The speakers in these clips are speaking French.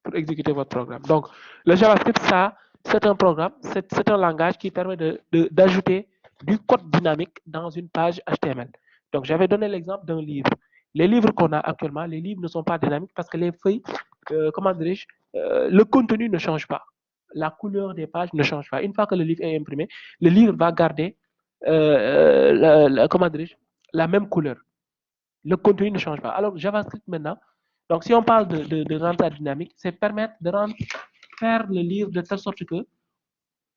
pour exécuter votre programme. Donc, le JavaScript, ça, c'est un programme, c'est un langage qui permet d'ajouter du code dynamique dans une page HTML. Donc, j'avais donné l'exemple d'un livre. Les livres qu'on a actuellement, les livres ne sont pas dynamiques parce que les feuilles, comment dirais-je, le contenu ne change pas. La couleur des pages ne change pas. Une fois que le livre est imprimé, le livre va garder, comment dirais-je, la même couleur. Le contenu ne change pas. Alors, JavaScript maintenant, donc si on parle de rendre dynamique, c'est permettre de faire le livre de telle sorte que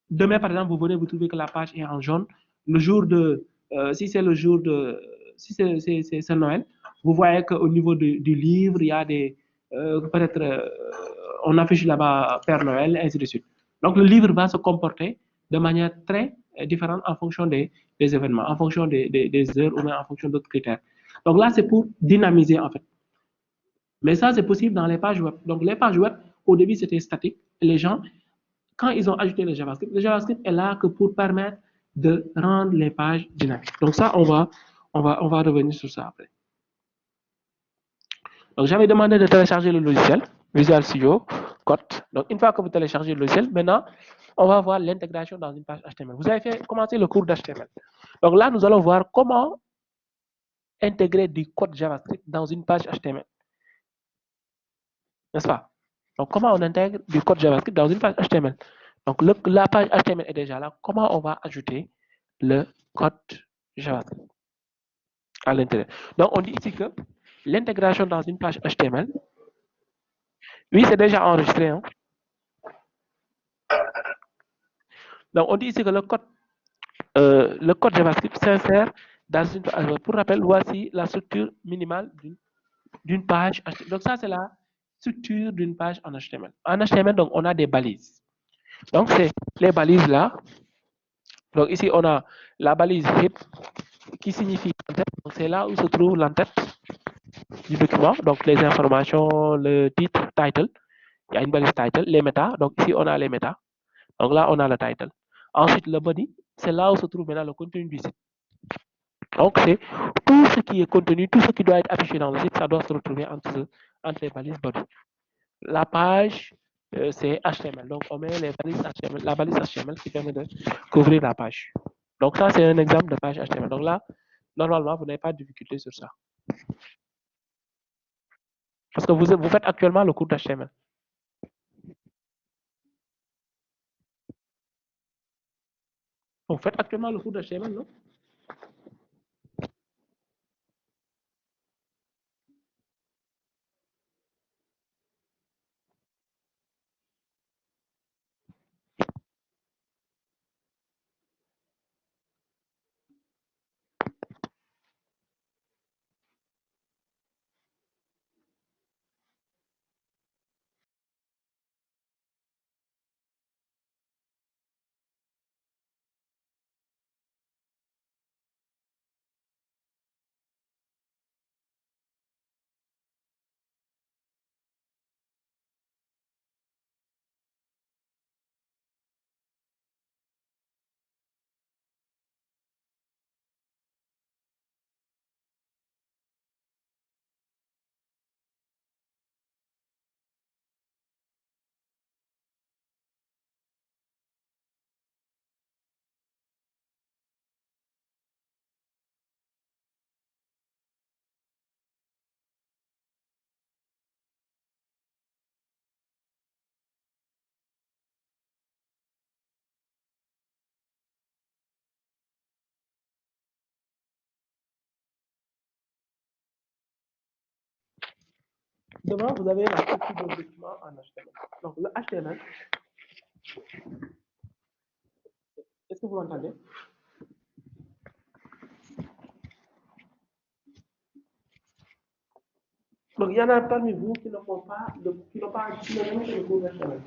demain, par exemple, vous venez, vous trouvez que la page est en jaune. Le jour de, si c'est le jour de, si c'est Noël, vous voyez qu'au niveau du livre, il y a des, peut-être, on affiche là-bas Père Noël, ainsi de suite. Donc, le livre va se comporter de manière très différente en fonction des événements, en fonction des heures ou même en fonction d'autres critères. Donc là, c'est pour dynamiser en fait. Mais ça, c'est possible dans les pages web. Donc les pages web, au début, c'était statique. Les gens, quand ils ont ajouté le JavaScript est là que pour permettre de rendre les pages dynamiques. Donc ça, on va revenir sur ça après. Donc j'avais demandé de télécharger le logiciel Visual Studio Code. Donc une fois que vous téléchargez le logiciel, maintenant, on va voir l'intégration dans une page HTML. Vous avez commencé le cours d'HTML. Donc là, nous allons voir comment intégrer du code JavaScript dans une page HTML. N'est-ce pas? Donc, comment on intègre du code JavaScript dans une page HTML? Donc, la page HTML est déjà là. Comment on va ajouter le code JavaScript à l'intérieur? Donc, on dit ici que l'intégration dans une page HTML, oui, c'est déjà enregistré. Hein? Donc, on dit ici que le code JavaScript s'insère dans une page. Pour rappel, voici la structure minimale d'une page HTML. Donc, ça, c'est la structure d'une page en HTML. En HTML, donc, on a des balises. Donc, c'est les balises là. Donc, ici, on a la balise hit qui signifie l'entête. Donc, c'est là où se trouve l'entête du document. Donc, les informations, le titre, title. Il y a une balise title, les méta. Donc, ici, on a les méta. Donc, là, on a le title. Ensuite, le body, c'est là où se trouve maintenant le contenu du site. Donc, c'est tout ce qui est contenu, tout ce qui doit être affiché dans le site, ça doit se retrouver entre les balises body. La page, c'est HTML. Donc, on met les balises HTML, la balise HTML qui permet de couvrir la page. Donc, ça, c'est un exemple de page HTML. Donc, là, normalement, vous n'avez pas de difficulté sur ça. Parce que vous faites actuellement le cours d'HTML. Vous faites actuellement le cours d'HTML, non? Devant, vous avez la structure de document en HTML. Donc, le HTML, est-ce que vous m'entendez? Donc, il y en a parmi vous qui n'ont pas, qui n'ont pas jamais fait le cours d'HTML.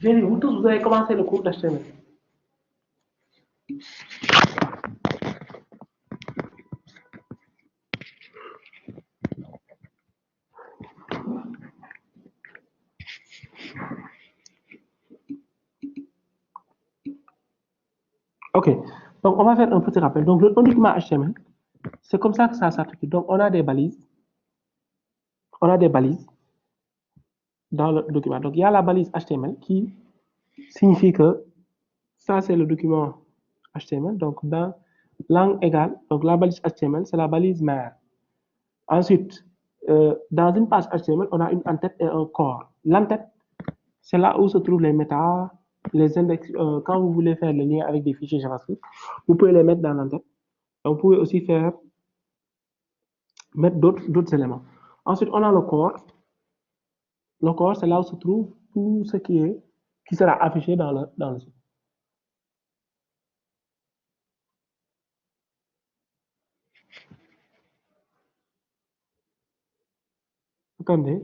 J'ai dit, vous tous, vous avez commencé le cours d'HTML. Ok, donc on va faire un petit rappel. Donc le document HTML, c'est comme ça que ça s'articule. Donc on a des balises dans le document. Donc il y a la balise HTML qui signifie que ça c'est le document HTML. Donc dans langue égale, donc la balise HTML c'est la balise mère. Ensuite, dans une page HTML, on a une en-tête et un corps. L'en-tête, c'est là où se trouvent les méta, les index. Quand vous voulez faire le lien avec des fichiers JavaScript, vous pouvez les mettre dans l'en-tête. Vous pouvez aussi mettre d'autres éléments. Ensuite, on a le corps. Le corps, c'est là où se trouve tout ce qui sera affiché dans le site. Attendez.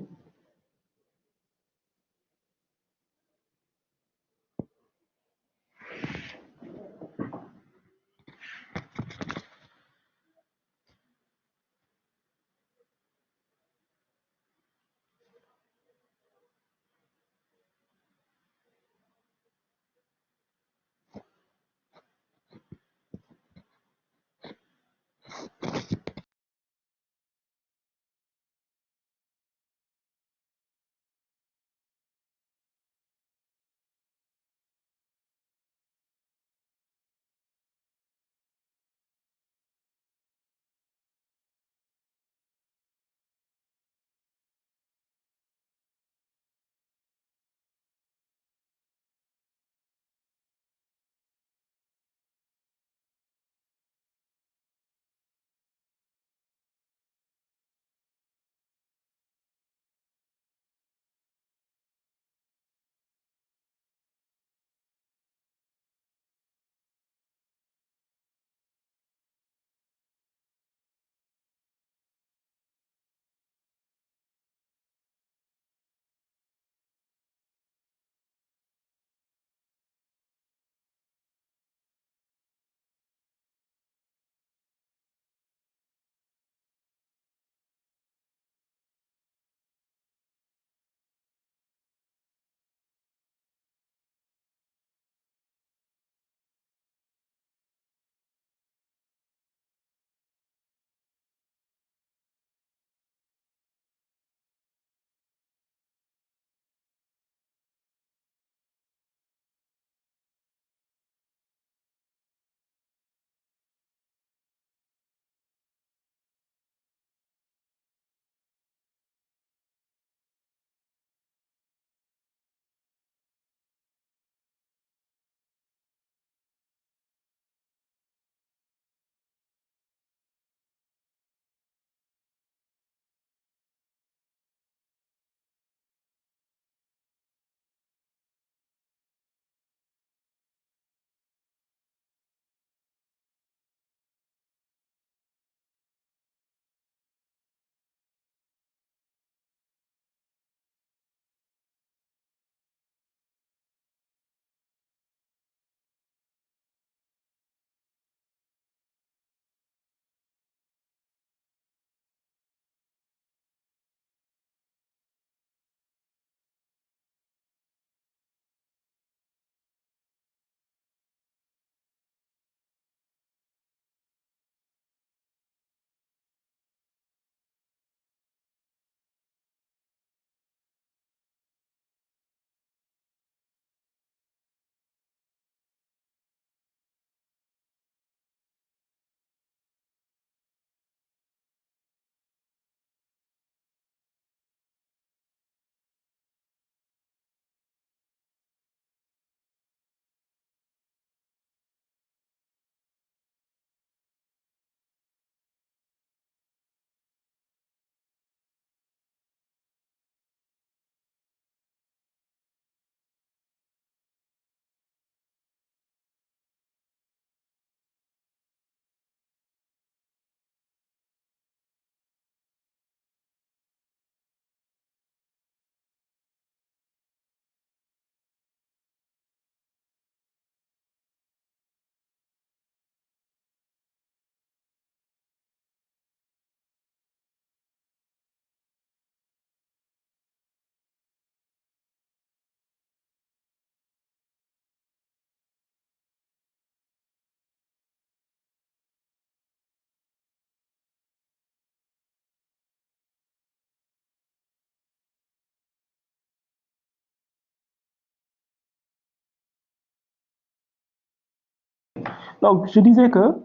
Donc, je disais que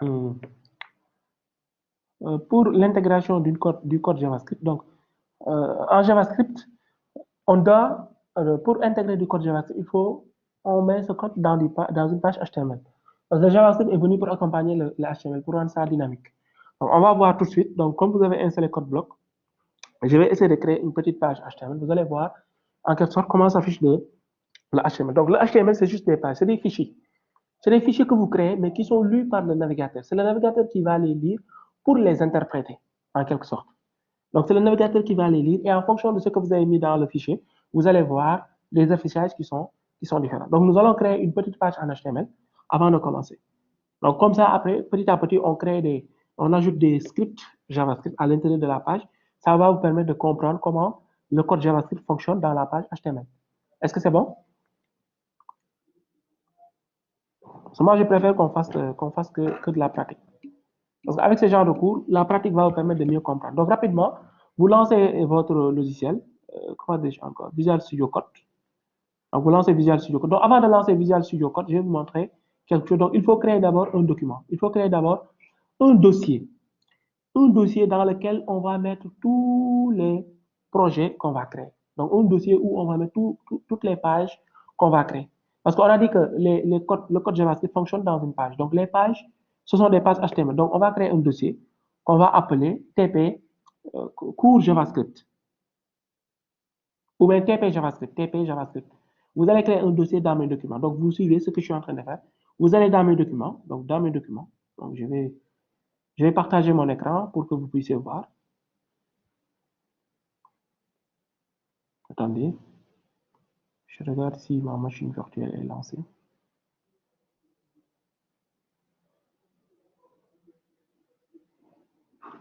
euh, pour l'intégration du code JavaScript, donc en JavaScript, on doit, pour intégrer du code JavaScript, on met ce code dans une page HTML. Parce que le JavaScript est venu pour accompagner le HTML, pour rendre ça dynamique. Donc, on va voir tout de suite. Donc, comme vous avez installé CodeBlock, je vais essayer de créer une petite page HTML. Vous allez voir en quelque sorte comment s'affiche le HTML. Donc, le HTML, c'est juste des pages, c'est des fichiers. C'est des fichiers que vous créez, mais qui sont lus par le navigateur. C'est le navigateur qui va les lire pour les interpréter, en quelque sorte. Donc, c'est le navigateur qui va les lire et en fonction de ce que vous avez mis dans le fichier, vous allez voir les affichages qui sont différents. Donc, nous allons créer une petite page en HTML avant de commencer. Donc, comme ça, après, petit à petit, on ajoute des scripts JavaScript à l'intérieur de la page. Ça va vous permettre de comprendre comment le code JavaScript fonctionne dans la page HTML. Est-ce que c'est bon? Moi, je préfère qu'on fasse que de la pratique. Parce qu'avec ce genre de cours, la pratique va vous permettre de mieux comprendre. Donc, rapidement, vous lancez votre logiciel, comment dire encore, Visual Studio Code. Donc, vous lancez Visual Studio Code. Donc, avant de lancer Visual Studio Code, je vais vous montrer quelque chose. Donc, il faut créer d'abord un document. Il faut créer d'abord un dossier. Un dossier dans lequel on va mettre tous les projets qu'on va créer. Donc, un dossier où on va mettre toutes les pages qu'on va créer. Parce qu'on a dit que le code JavaScript fonctionne dans une page. Donc, les pages, ce sont des pages HTML. Donc, on va créer un dossier qu'on va appeler TP cours JavaScript ou bien TP JavaScript. Vous allez créer un dossier dans mes documents. Donc, vous suivez ce que je suis en train de faire. Vous allez dans mes documents. Donc, dans mes documents. Donc, je vais partager mon écran pour que vous puissiez voir. Attendez. Je regarde si ma machine virtuelle est lancée.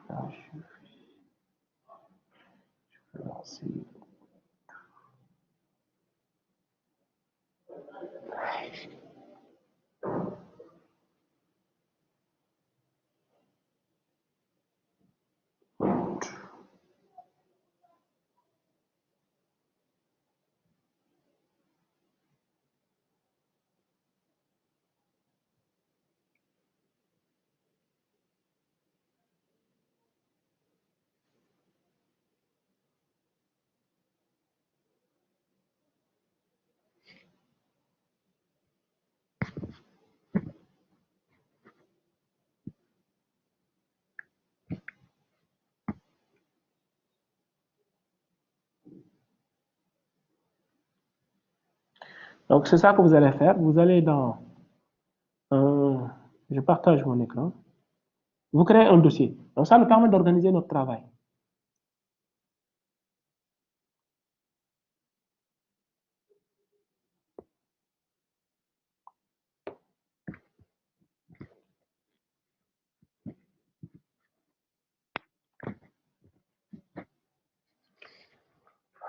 Là, je vais lancer. Donc, c'est ça que vous allez faire. Vous allez dans. Je partage mon écran. Vous créez un dossier. Donc, ça nous permet d'organiser notre travail.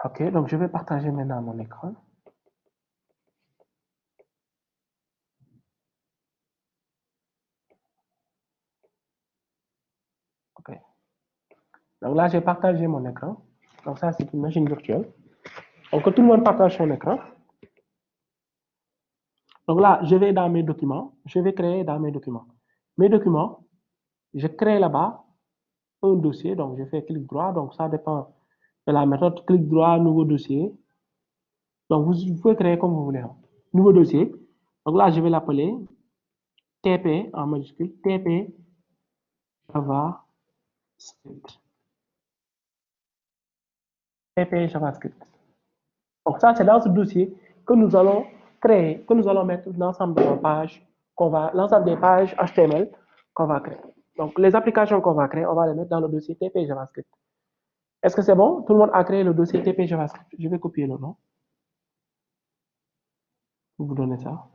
OK, donc je vais partager maintenant mon écran. OK. Donc là, j'ai partagé mon écran. Donc ça, c'est une machine virtuelle. Donc tout le monde partage son écran. Donc là, je vais dans mes documents. Je vais créer dans mes documents. Mes documents, je crée là-bas un dossier. Donc je fais clic droit. Donc ça dépend de la méthode. Clic droit, nouveau dossier. Donc vous pouvez créer comme vous voulez. Nouveau dossier. Donc là, je vais l'appeler TP en majuscule. TP JavaScript. TP JavaScript. Donc ça, c'est dans ce dossier que nous allons créer, que nous allons mettre l'ensemble de nos pages, l'ensemble des pages HTML qu'on va créer. Donc les applications qu'on va créer, on va les mettre dans le dossier TP JavaScript. Est-ce que c'est bon? Tout le monde a créé le dossier TP JavaScript. Je vais copier le nom. Vous vous donnez ça.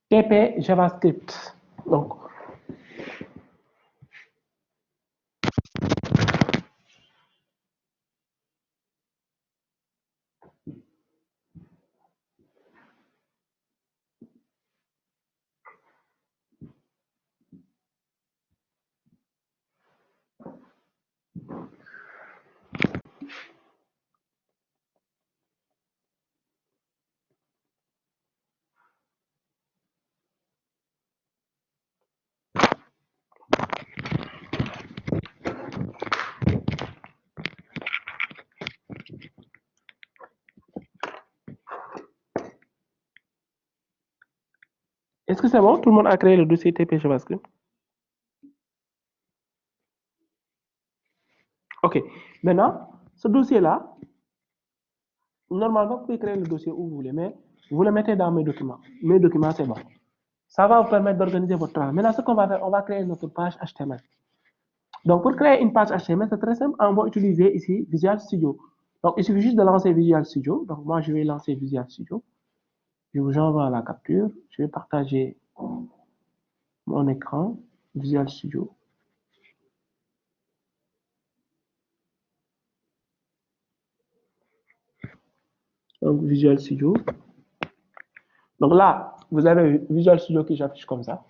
TP JavaScript. Donc, Est-ce que c'est bon? Tout le monde a créé le dossier TP JavaScript? OK. Maintenant, ce dossier-là, normalement, vous pouvez créer le dossier où vous voulez, mais vous le mettez dans mes documents. Mes documents, c'est bon. Ça va vous permettre d'organiser votre travail. Maintenant, ce qu'on va faire, on va créer notre page HTML. Donc, pour créer une page HTML, c'est très simple. On va utiliser ici Visual Studio. Donc, il suffit juste de lancer Visual Studio. Donc, moi, je vais lancer Visual Studio. Je vous envoie la capture. Je vais partager mon écran, Visual Studio. Donc, Visual Studio. Donc là, vous avez Visual Studio qui s'affiche comme ça.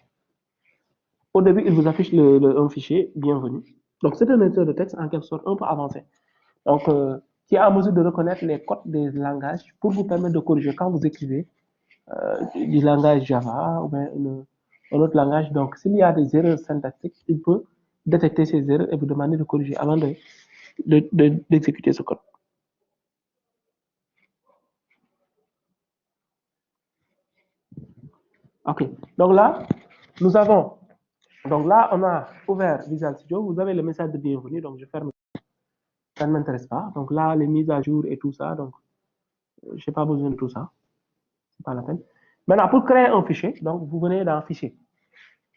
Au début, il vous affiche un fichier, bienvenue. Donc, c'est un éditeur de texte en quelque sorte un peu avancé. Donc, qui est en mesure de reconnaître les codes des langages pour vous permettre de corriger quand vous écrivez du langage Java ou bien un autre langage. Donc, s'il y a des erreurs syntaxiques, il peut détecter ces erreurs et vous demander de corriger avant d'exécuter ce code. OK. Donc là, nous avons, donc là, on a ouvert Visual Studio. Vous avez le message de bienvenue. Donc, je ferme. Ça ne m'intéresse pas. Donc là, les mises à jour et tout ça. Donc, je n'ai pas besoin de tout ça. C'est pas la peine. Maintenant, pour créer un fichier, donc vous venez dans Fichier.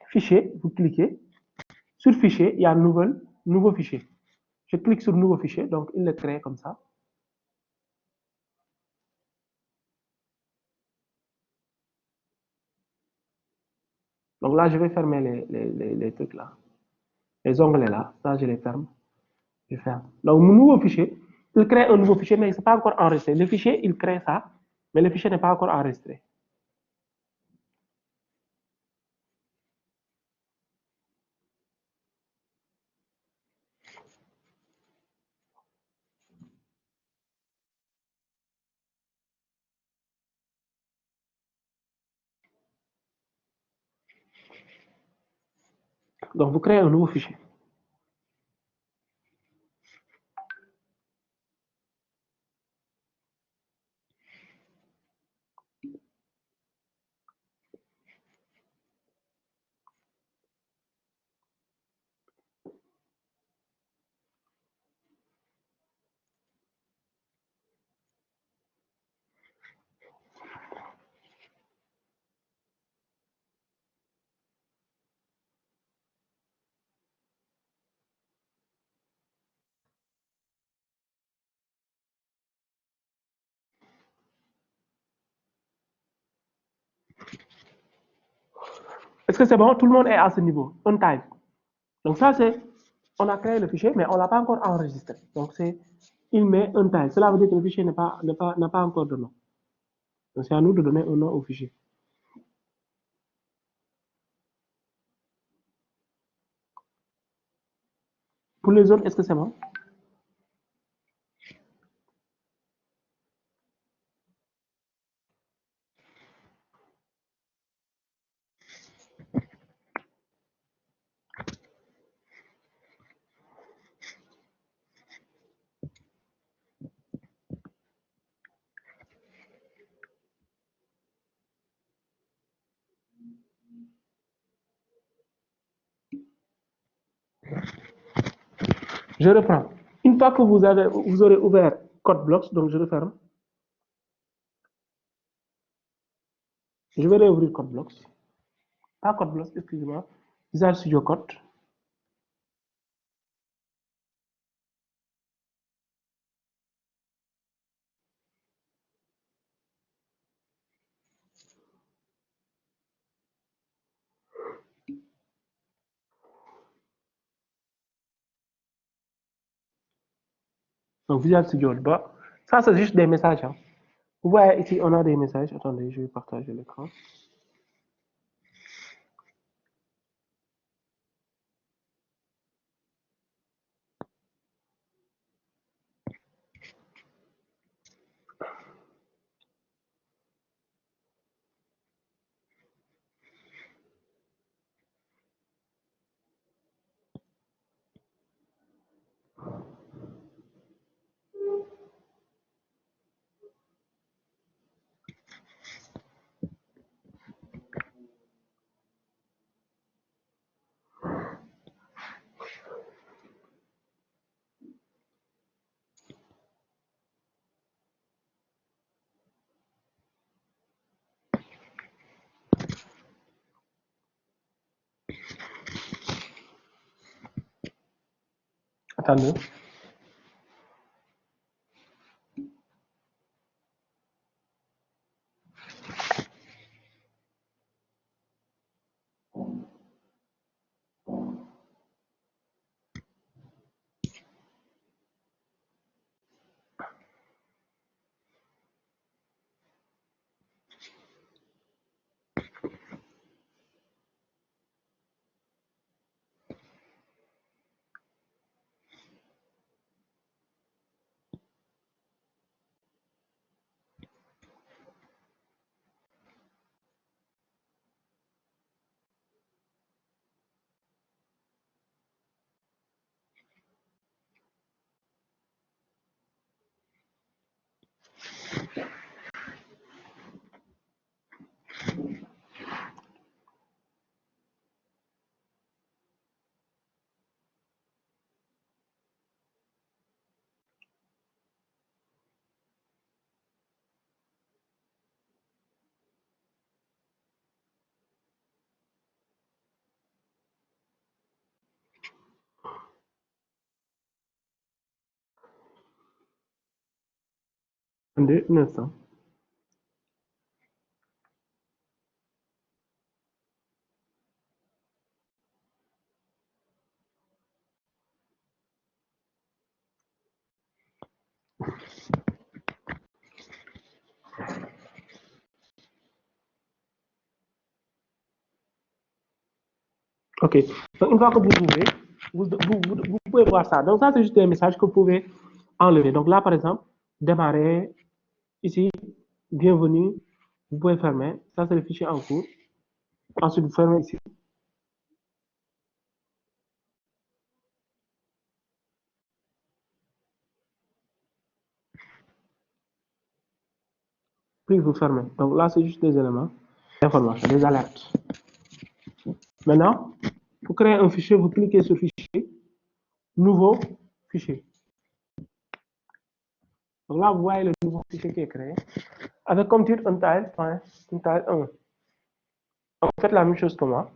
Fichier, vous cliquez. Sur Fichier, il y a Nouveau fichier. Je clique sur Nouveau fichier, donc il le crée comme ça. Donc là, je vais fermer les trucs là. Les onglets là, ça, je les ferme. Je ferme. Donc, mon nouveau fichier, il crée un nouveau fichier, mais il n'est pas encore enregistré. Le fichier, il crée ça, mais le fichier n'est pas encore enregistré. Donc, vous créez un nouveau fichier. Est-ce que c'est bon? Tout le monde est à ce niveau. On type. Donc ça, c'est, on a créé le fichier, mais on ne l'a pas encore enregistré. Donc c'est, il met un type. Cela veut dire que le fichier n'a pas encore de nom. Donc c'est à nous de donner un nom au fichier. Pour les autres, est-ce que c'est bon? Je reprends. Une fois que vous aurez ouvert CodeBlocks, donc je referme. Je vais réouvrir CodeBlocks. Pas CodeBlocks, excusez-moi. Visual Studio Code. Donc Visual Studio bas. Ça, c'est juste des messages. Hein. Vous voyez ici, on a des messages. Attendez, je vais partager l'écran. Attendez. Attendez un instant. OK. Donc, une fois que vous ouvrez, vous pouvez voir ça. Donc, ça, c'est juste un message que vous pouvez enlever. Donc, là, par exemple, démarrer ici, bienvenue. Vous pouvez fermer. Ça, c'est le fichier en cours. Ensuite, vous fermez ici. Puis, vous fermez. Donc, là, c'est juste des éléments d'information, des alertes. Maintenant, pour créer un fichier, vous cliquez sur fichier, nouveau fichier. Donc là, vous voyez le nouveau fichier qui est créé avec comme titre un tile, une tile 1. Donc, faites la même chose que moi.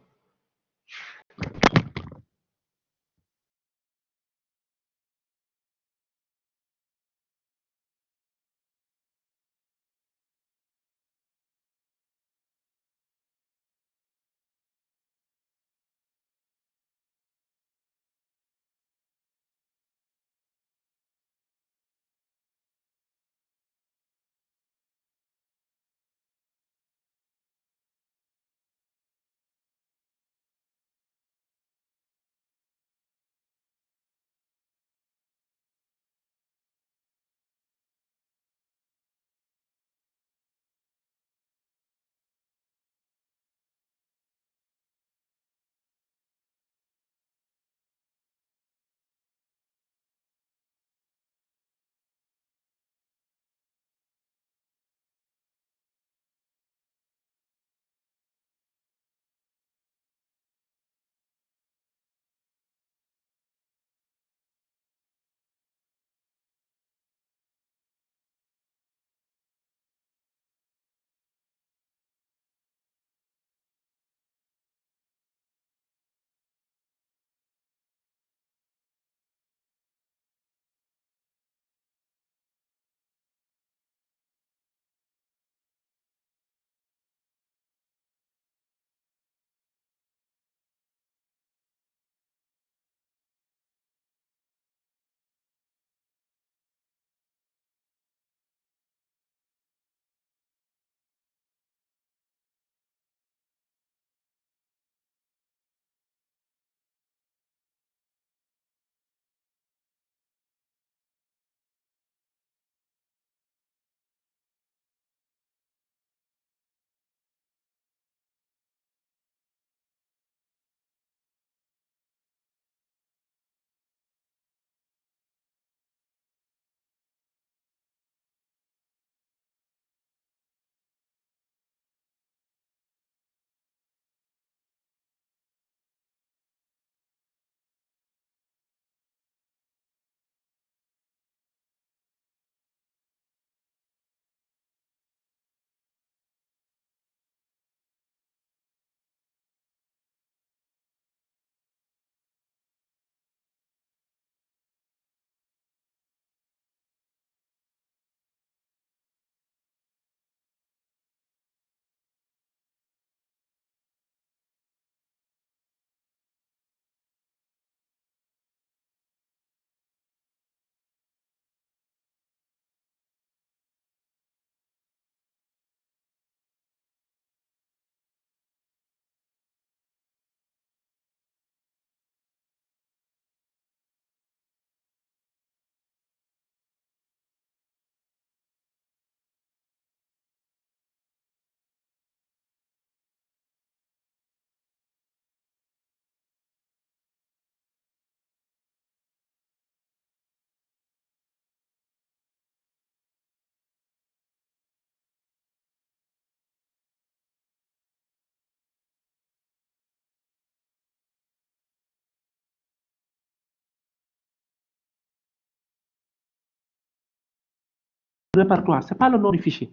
répertoire, ce n'est pas le nom du fichier.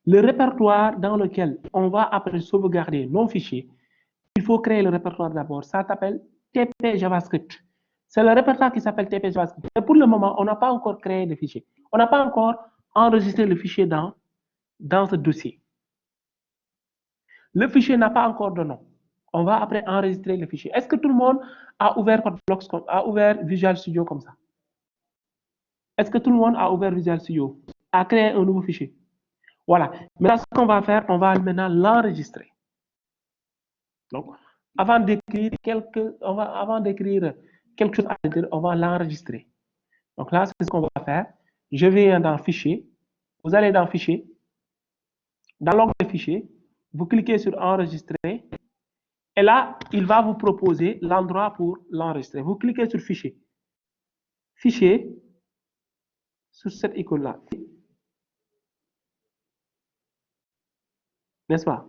Le répertoire dans lequel on va après sauvegarder nos fichiers, il faut créer le répertoire d'abord. Ça s'appelle TP JavaScript. C'est le répertoire qui s'appelle TP JavaScript. Et pour le moment, on n'a pas encore créé de fichier. On n'a pas encore enregistré le fichier dans ce dossier. Le fichier n'a pas encore de nom. On va après enregistrer le fichier. Est-ce que tout le monde a ouvert Codeblox, a ouvert Visual Studio comme ça? Est-ce que tout le monde a ouvert Visual Studio, a créé un nouveau fichier? Voilà. Maintenant, ce qu'on va faire, on va maintenant l'enregistrer. Donc, avant d'écrire quelque chose à l'intérieur, on va l'enregistrer. Donc là, c'est ce qu'on va faire. Je vais dans Fichier. Vous allez dans Fichier. Dans l'onglet Fichier, vous cliquez sur Enregistrer. Et là, il va vous proposer l'endroit pour l'enregistrer. Vous cliquez sur Fichier. Fichier, sur cette icône-là. N'est-ce pas?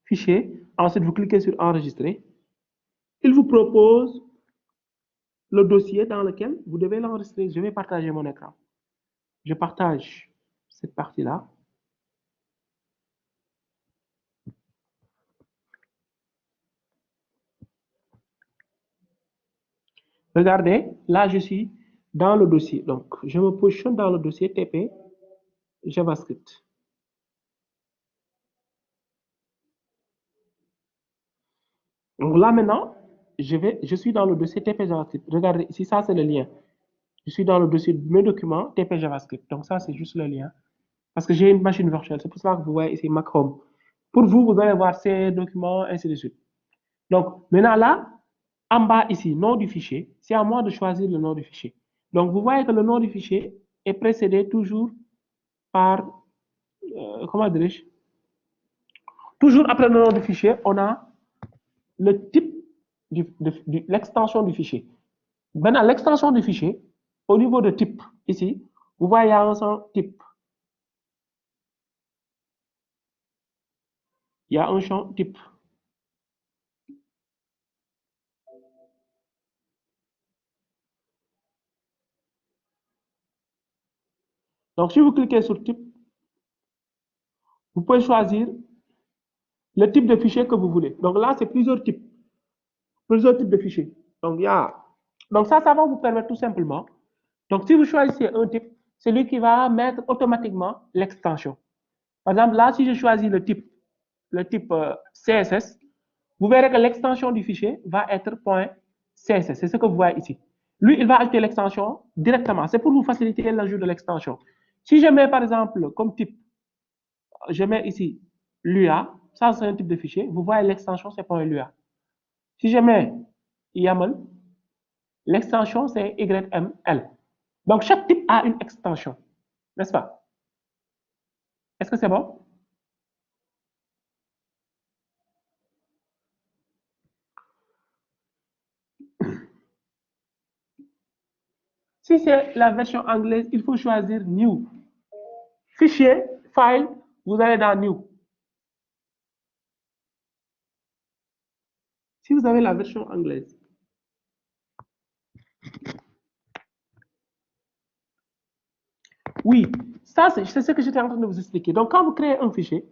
Fichier. Ensuite, vous cliquez sur Enregistrer. Il vous propose le dossier dans lequel vous devez l'enregistrer. Je vais partager mon écran. Je partage cette partie-là. Regardez, là, je suis dans le dossier. Donc, je me positionne dans le dossier TP JavaScript. Donc là, maintenant, je suis dans le dossier TP JavaScript. Regardez, ici, ça, c'est le lien. Je suis dans le dossier de mes documents TP JavaScript. Donc, ça, c'est juste le lien. Parce que j'ai une machine virtuelle. C'est pour ça que vous voyez ici Mac Home. Pour vous, vous allez voir ces documents, ainsi de suite. Donc, maintenant, là, en bas, ici, nom du fichier, c'est à moi de choisir le nom du fichier. Donc, vous voyez que le nom du fichier est précédé toujours par, comment dirais-je? Toujours après le nom du fichier, on a le type de l'extension du fichier. Maintenant, l'extension du fichier, au niveau de type, ici, vous voyez, il y a un champ type. Il y a un champ type. Donc, si vous cliquez sur type, vous pouvez choisir le type de fichier que vous voulez. Donc là, c'est plusieurs types de fichiers. Donc, donc ça va vous permettre tout simplement. Donc, si vous choisissez un type, c'est lui qui va mettre automatiquement l'extension. Par exemple, là, si je choisis le type CSS, vous verrez que l'extension du fichier va être .css. C'est ce que vous voyez ici. Lui, il va ajouter l'extension directement. C'est pour vous faciliter l'ajout de l'extension. Si je mets, par exemple, comme type, je mets ici l'UA, ça c'est un type de fichier. Vous voyez l'extension, c'est .lua. Si je mets YAML, l'extension c'est YML. Donc chaque type a une extension, n'est-ce pas? Est-ce que c'est bon? Si c'est la version anglaise, il faut choisir New. Fichier, File, vous allez dans New. Si vous avez la version anglaise. Oui, ça c'est ce que j'étais en train de vous expliquer. Donc quand vous créez un fichier,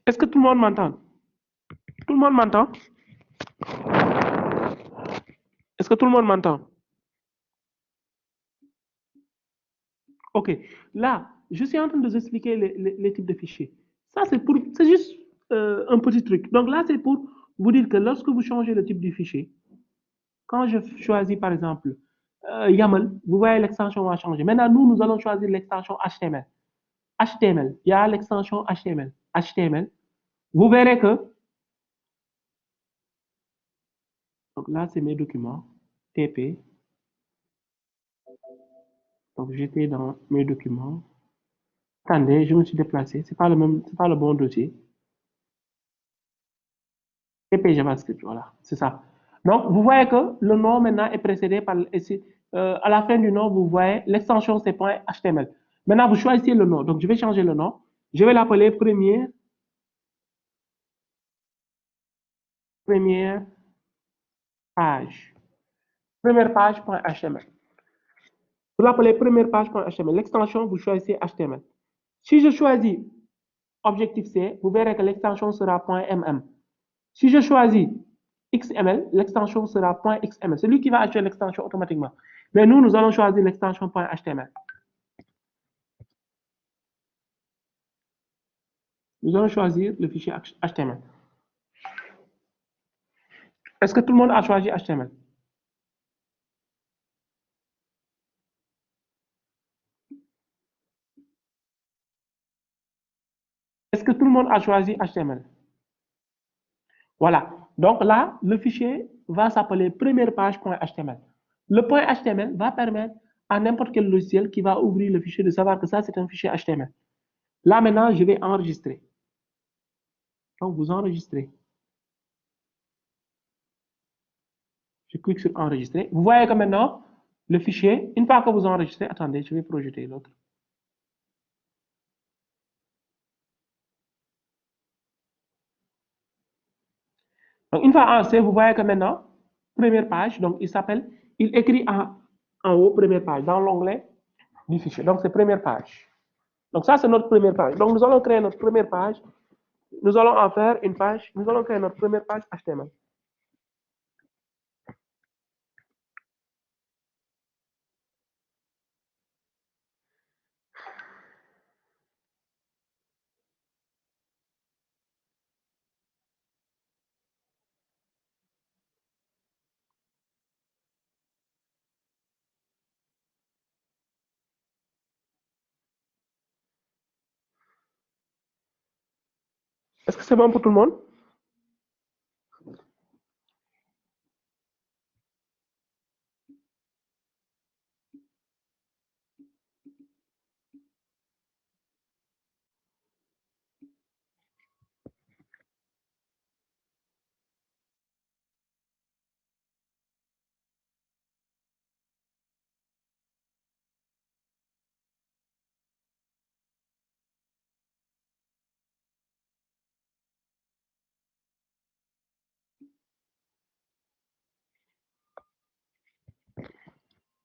est-ce que tout le monde m'entend? Tout le monde m'entend? Est-ce que tout le monde m'entend? Ok. Là, je suis en train de vous expliquer les types de fichiers. Ça, c'est juste un petit truc. Donc là, c'est pour vous dire que lorsque vous changez le type du fichier, quand je choisis par exemple YAML, vous voyez l'extension va changer. Maintenant, nous allons choisir l'extension HTML. HTML, il y a l'extension HTML. HTML, vous verrez que, donc là, c'est mes documents, TP. Donc j'étais dans mes documents. Attendez, je me suis déplacé. C'est pas le bon dossier. TP JavaScript, voilà, c'est ça. Donc, vous voyez que le nom maintenant est précédé par, à la fin du nom, vous voyez l'extension c'est .html. Maintenant, vous choisissez le nom. Donc, je vais changer le nom. Je vais l'appeler première page. Première page.html. Vous l'appelez première page.html. L'extension, vous choisissez HTML. Si je choisis Objectif C, vous verrez que l'extension sera .mm. Si je choisis XML, l'extension sera .xml. C'est lui qui va acheter l'extension automatiquement. Mais nous allons choisir l'extension .html. Nous allons choisir le fichier HTML. Est-ce que tout le monde a choisi HTML? Est-ce que tout le monde a choisi HTML? Voilà. Donc là, le fichier va s'appeler première page.html. Le .html va permettre à n'importe quel logiciel qui va ouvrir le fichier de savoir que ça, c'est un fichier HTML. Là, maintenant, je vais enregistrer. Donc, vous enregistrez. Je clique sur enregistrer. Vous voyez que maintenant, le fichier, une fois que vous enregistrez, attendez, je vais projeter l'autre. Donc, une fois enregistré, vous voyez que maintenant, première page, donc il écrit en haut, première page, dans l'onglet du fichier. Donc, c'est première page. Donc, ça, c'est notre première page. Donc, nous allons créer notre première page. Nous allons en faire une page. Nous allons créer notre première page HTML. Est-ce que c'est bon pour tout le monde?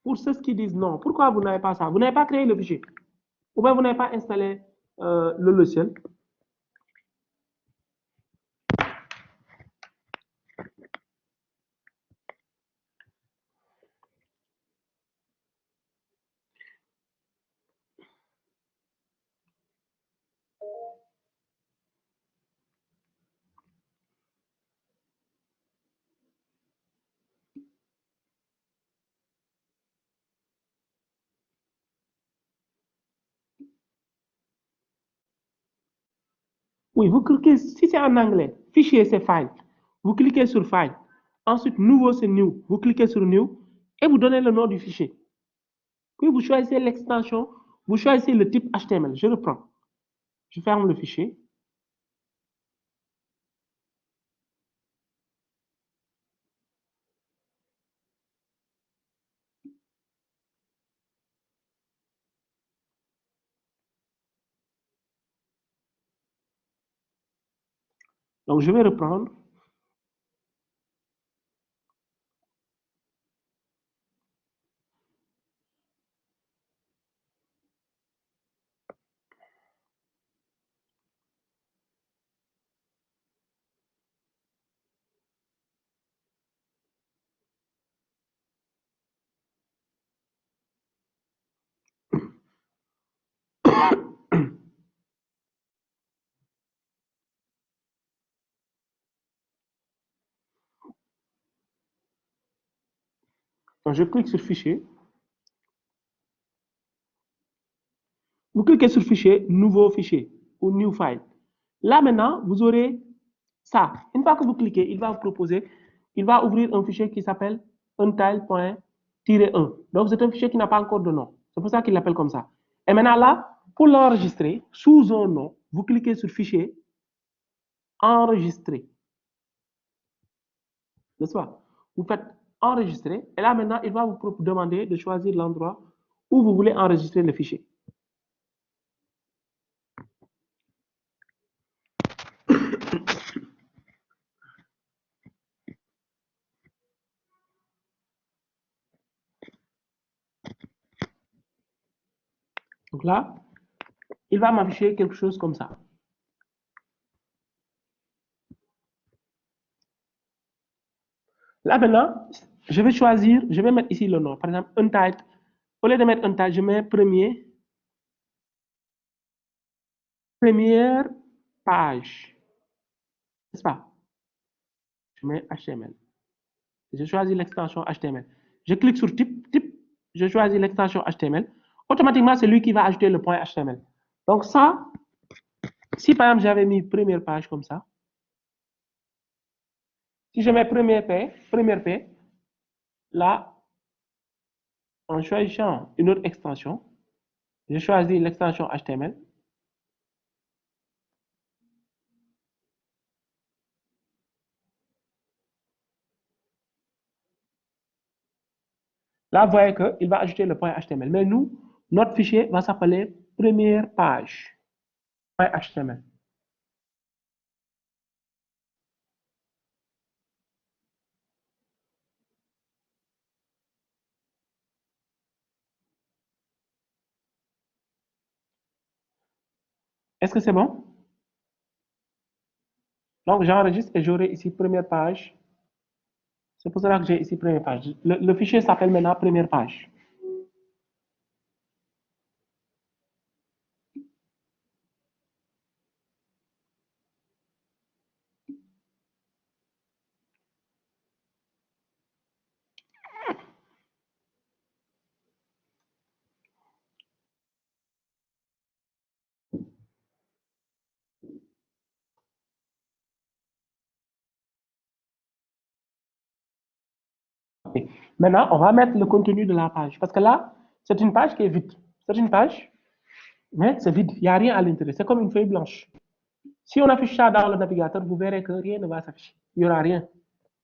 Pour ceux qui disent non, pourquoi vous n'avez pas ça? Vous n'avez pas créé le fichier. Ou bien vous n'avez pas installé le logiciel. Oui, vous cliquez, si c'est en anglais, fichier c'est file. Vous cliquez sur file. Ensuite, nouveau c'est new. Vous cliquez sur new et vous donnez le nom du fichier. Puis vous choisissez l'extension, vous choisissez le type HTML. Je reprends. Je ferme le fichier. Donc, je vais reprendre. Donc, je clique sur fichier. Vous cliquez sur fichier, nouveau fichier ou new file. Là maintenant, vous aurez ça. Une fois que vous cliquez, il va vous proposer, il va ouvrir un fichier qui s'appelle untile.1. Donc c'est un fichier qui n'a pas encore de nom. C'est pour ça qu'il l'appelle comme ça. Et maintenant là, pour l'enregistrer, sous un nom, vous cliquez sur fichier, enregistrer. N'est-ce pas? Vous faites enregistrer. Et là maintenant, il va vous demander de choisir l'endroit où vous voulez enregistrer le fichier. Donc là, il va m'afficher quelque chose comme ça. Là maintenant, je vais choisir, je vais mettre ici le nom. Par exemple, Untitled. Au lieu de mettre Untitled, je mets première page. N'est-ce pas? Je mets HTML. Je choisis l'extension HTML. Je clique sur type, je choisis l'extension HTML. Automatiquement, c'est lui qui va ajouter le point HTML. Donc ça, si par exemple j'avais mis première page comme ça, si je mets première P, là, en choisissant une autre extension, je choisis l'extension HTML. Là, vous voyez qu'il va ajouter le point HTML. Mais nous, notre fichier va s'appeler première page. Point HTML. Est-ce que c'est bon? Donc, j'enregistre et j'aurai ici première page. C'est pour cela que j'ai ici première page. Le fichier s'appelle maintenant première page. Maintenant, on va mettre le contenu de la page. Parce que là, c'est une page qui est vide. C'est une page, mais c'est vide. Il n'y a rien à l'intérieur. C'est comme une feuille blanche. Si on affiche ça dans le navigateur, vous verrez que rien ne va s'afficher. Il n'y aura rien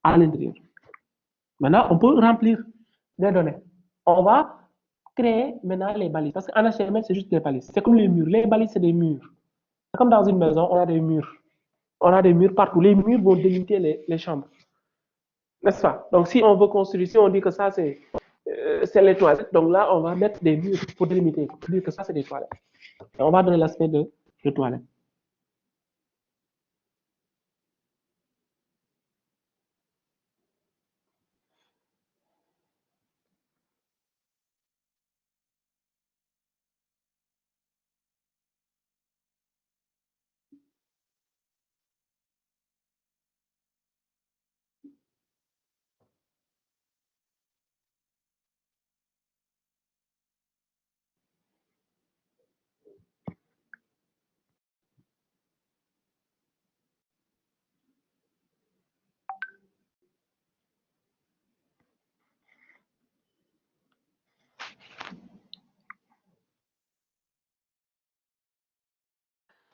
à l'intérieur. Maintenant, on peut remplir des données. On va créer maintenant les balises. Parce qu'en HTML, c'est juste des balises. C'est comme les murs. Les balises, c'est des murs. C'est comme dans une maison, on a des murs. On a des murs partout. Les murs vont délimiter les chambres. N'est-ce pas? Donc, si on veut construire, si on dit que ça, c'est les toilettes, donc là, on va mettre des murs pour délimiter, pour dire que ça, c'est des toilettes. Et on va donner l'aspect de toilettes.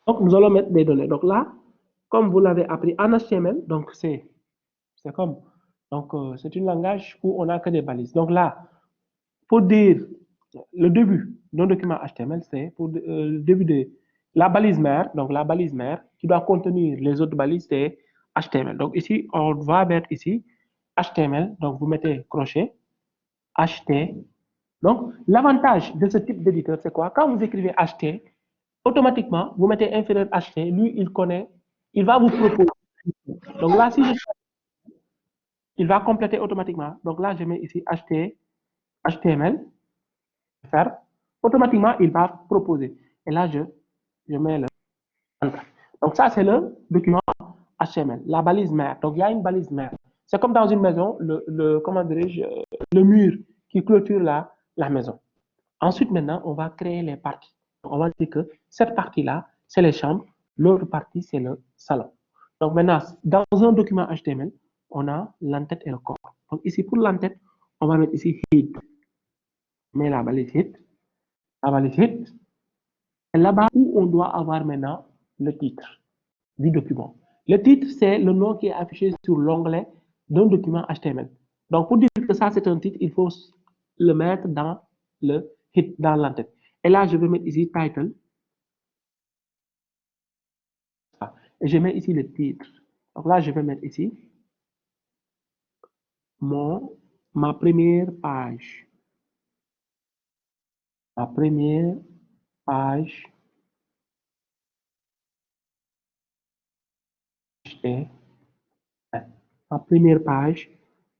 Donc, nous allons mettre des données. Donc là, comme vous l'avez appris en HTML, donc c'est comme, donc c'est un langage où on n'a que des balises. Donc là, pour dire le début d'un document HTML, c'est pour le début de la balise mère. Donc la balise mère qui doit contenir les autres balises, c'est HTML. Donc ici, on va mettre ici HTML. Donc vous mettez crochet, HT. Donc l'avantage de ce type d'éditeur, c'est quoi? Quand vous écrivez HT, automatiquement, vous mettez inférieur HT. Lui, il connaît, il va vous proposer. Donc là, si je il va compléter automatiquement. Donc là, je mets ici HTML, faire. Automatiquement, il va proposer. Et là, je mets le Enter. Donc ça, c'est le document HTML, la balise mère. Donc il y a une balise mère. C'est comme dans une maison, comment dirais-je, le mur qui clôture la maison. Ensuite, maintenant, on va créer les parties. On va dire que cette partie-là, c'est les chambres, l'autre partie, c'est le salon. Donc maintenant, dans un document HTML, on a l'entête et le corps. Donc ici, pour l'entête, on va mettre ici head. Mais la balise head, c'est là-bas où on doit avoir maintenant le titre du document. Le titre, c'est le nom qui est affiché sur l'onglet d'un document HTML. Donc, pour dire que ça, c'est un titre, il faut le mettre dans le hit, dans l'entête. Et là, je vais mettre ici title. Et je mets ici le titre. Donc là, je vais mettre ici ma première page. Ma première page HTML. Ma première page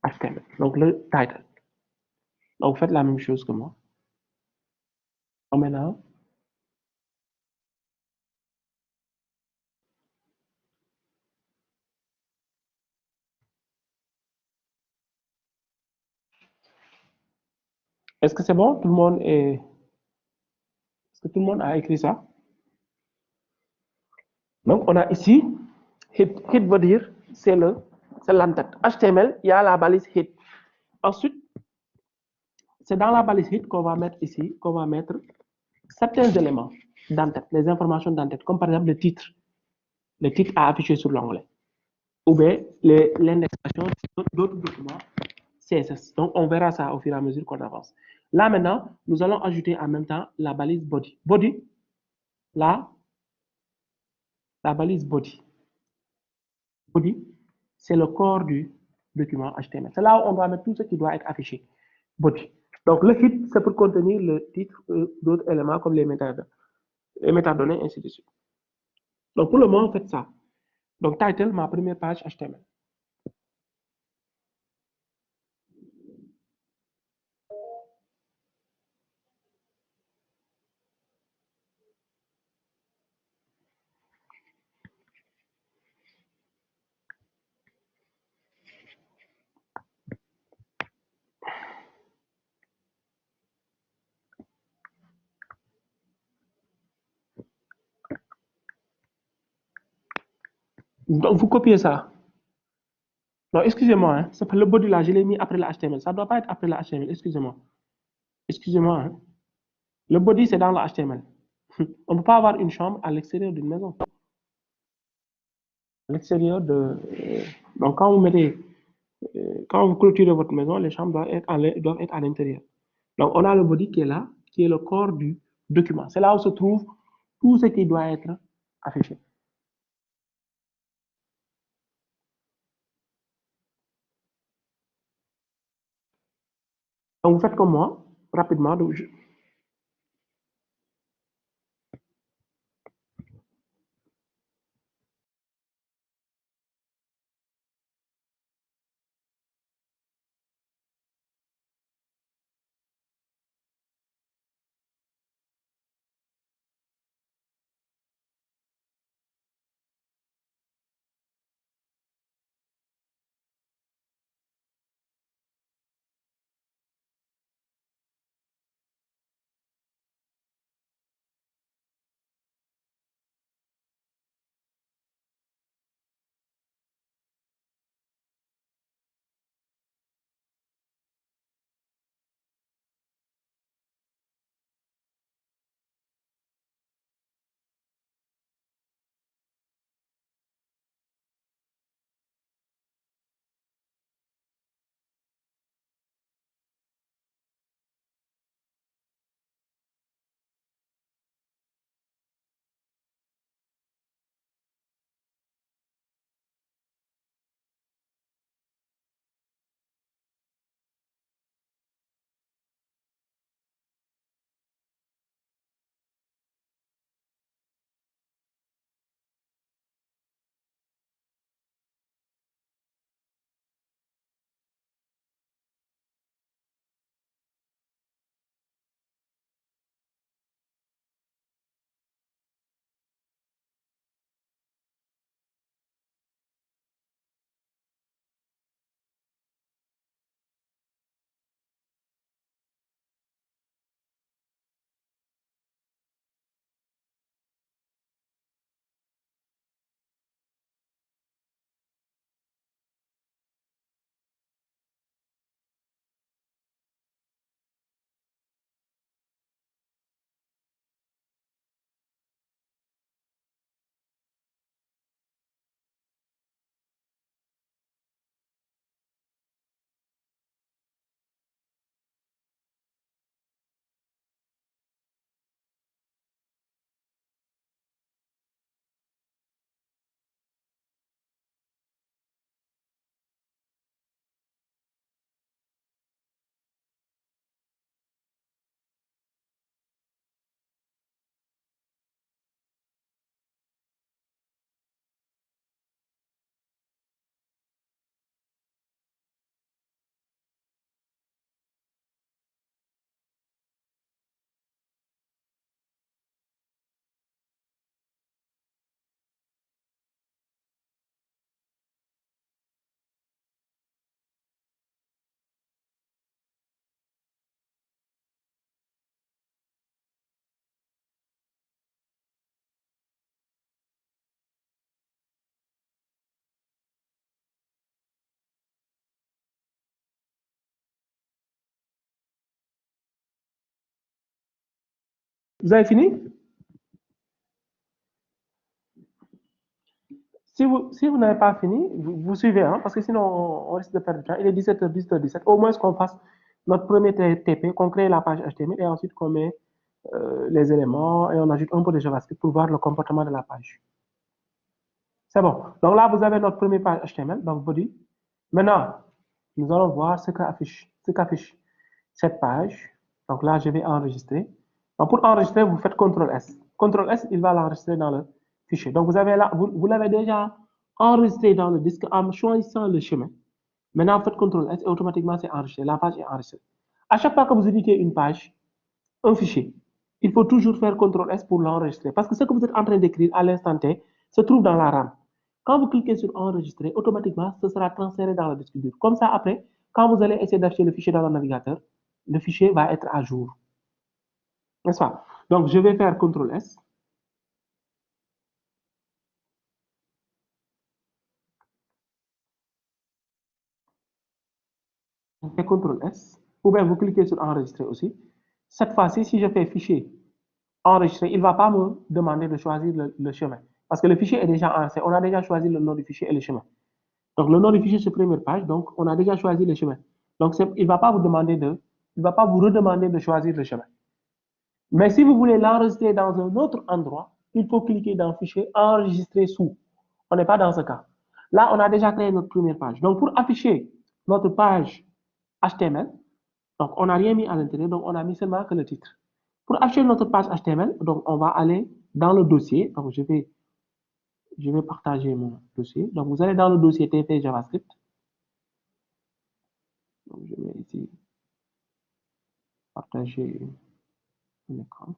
HTML. Donc le title. Donc, vous faites la même chose que moi. Donc maintenant, est-ce que c'est bon? Est-ce que tout le monde a écrit ça? Donc, on a ici, hit veut dire, c'est l'entête. HTML, il y a la balise hit. Ensuite, c'est dans la balise hit qu'on va mettre ici, qu'on va mettre certains éléments d'entête, les informations d'entête, comme par exemple le titre à afficher sur l'onglet, ou bien l'indexation d'autres documents CSS. Donc, on verra ça au fur et à mesure qu'on avance. Là, maintenant, nous allons ajouter en même temps la balise body. Body, là, la balise body. Body, c'est le corps du document HTML. C'est là où on doit mettre tout ce qui doit être affiché. Body. Donc, le hit, c'est pour contenir le titre, d'autres éléments comme les métadonnées, ainsi de suite. Donc, pour le moment, faites ça. Donc, title, ma première page HTML. Donc, vous copiez ça. Non, excusez-moi, hein, le body là, je l'ai mis après la HTML. Ça ne doit pas être après la HTML, excusez-moi. Excusez-moi. Hein. Le body, c'est dans la HTML. On ne peut pas avoir une chambre à l'extérieur d'une maison. À l'extérieur de. Donc, quand vous clôturez votre maison, les chambres doivent être à l'intérieur. Donc, on a le body qui est là, qui est le corps du document. C'est là où se trouve tout ce qui doit être affiché. Donc, vous faites comme moi, rapidement. Donc, Vous avez fini? Si vous n'avez pas fini, vous suivez, hein, parce que sinon on risque de perdre du temps. Il est 17h, 17h17. Au moins qu'on fasse notre premier TP, qu'on crée la page HTML et ensuite qu'on met les éléments et on ajoute un peu de JavaScript pour voir le comportement de la page. C'est bon. Donc là, vous avez notre première page HTML, donc body. Maintenant, nous allons voir ce qu'affiche cette page. Donc là, je vais enregistrer. Donc pour enregistrer, vous faites CTRL S. CTRL S, il va l'enregistrer dans le fichier. Donc vous avez là, vous l'avez déjà enregistré dans le disque en choisissant le chemin. Maintenant, vous faites CTRL S et automatiquement c'est enregistré. La page est enregistrée. À chaque fois que vous éditez une page, un fichier, il faut toujours faire CTRL S pour l'enregistrer. Parce que ce que vous êtes en train d'écrire à l'instant T se trouve dans la RAM. Quand vous cliquez sur enregistrer, automatiquement, ce sera transféré dans le disque dur. Comme ça, après, quand vous allez essayer d'afficher le fichier dans le navigateur, le fichier va être à jour. N'est-ce pas? Donc, je vais faire CTRL S. Je fais CTRL S. Ou bien vous cliquez sur enregistrer aussi. Cette fois-ci, si je fais fichier enregistrer, il ne va pas me demander de choisir le chemin. Parce que le fichier est déjà enregistré. On a déjà choisi le nom du fichier et le chemin. Donc, le nom du fichier, c'est première page. Donc, on a déjà choisi le chemin. Donc, il ne va pas vous demander il va pas vous redemander de choisir le chemin. Mais si vous voulez l'enregistrer dans un autre endroit, il faut cliquer dans Fichier, Enregistrer sous. On n'est pas dans ce cas. Là, on a déjà créé notre première page. Donc, pour afficher notre page HTML, donc on n'a rien mis à l'intérieur, donc on a mis seulement que le titre. Pour afficher notre page HTML, donc on va aller dans le dossier. Donc, je vais partager mon dossier. Donc, vous allez dans le dossier TP JavaScript. Donc, je vais ici partager l'écran.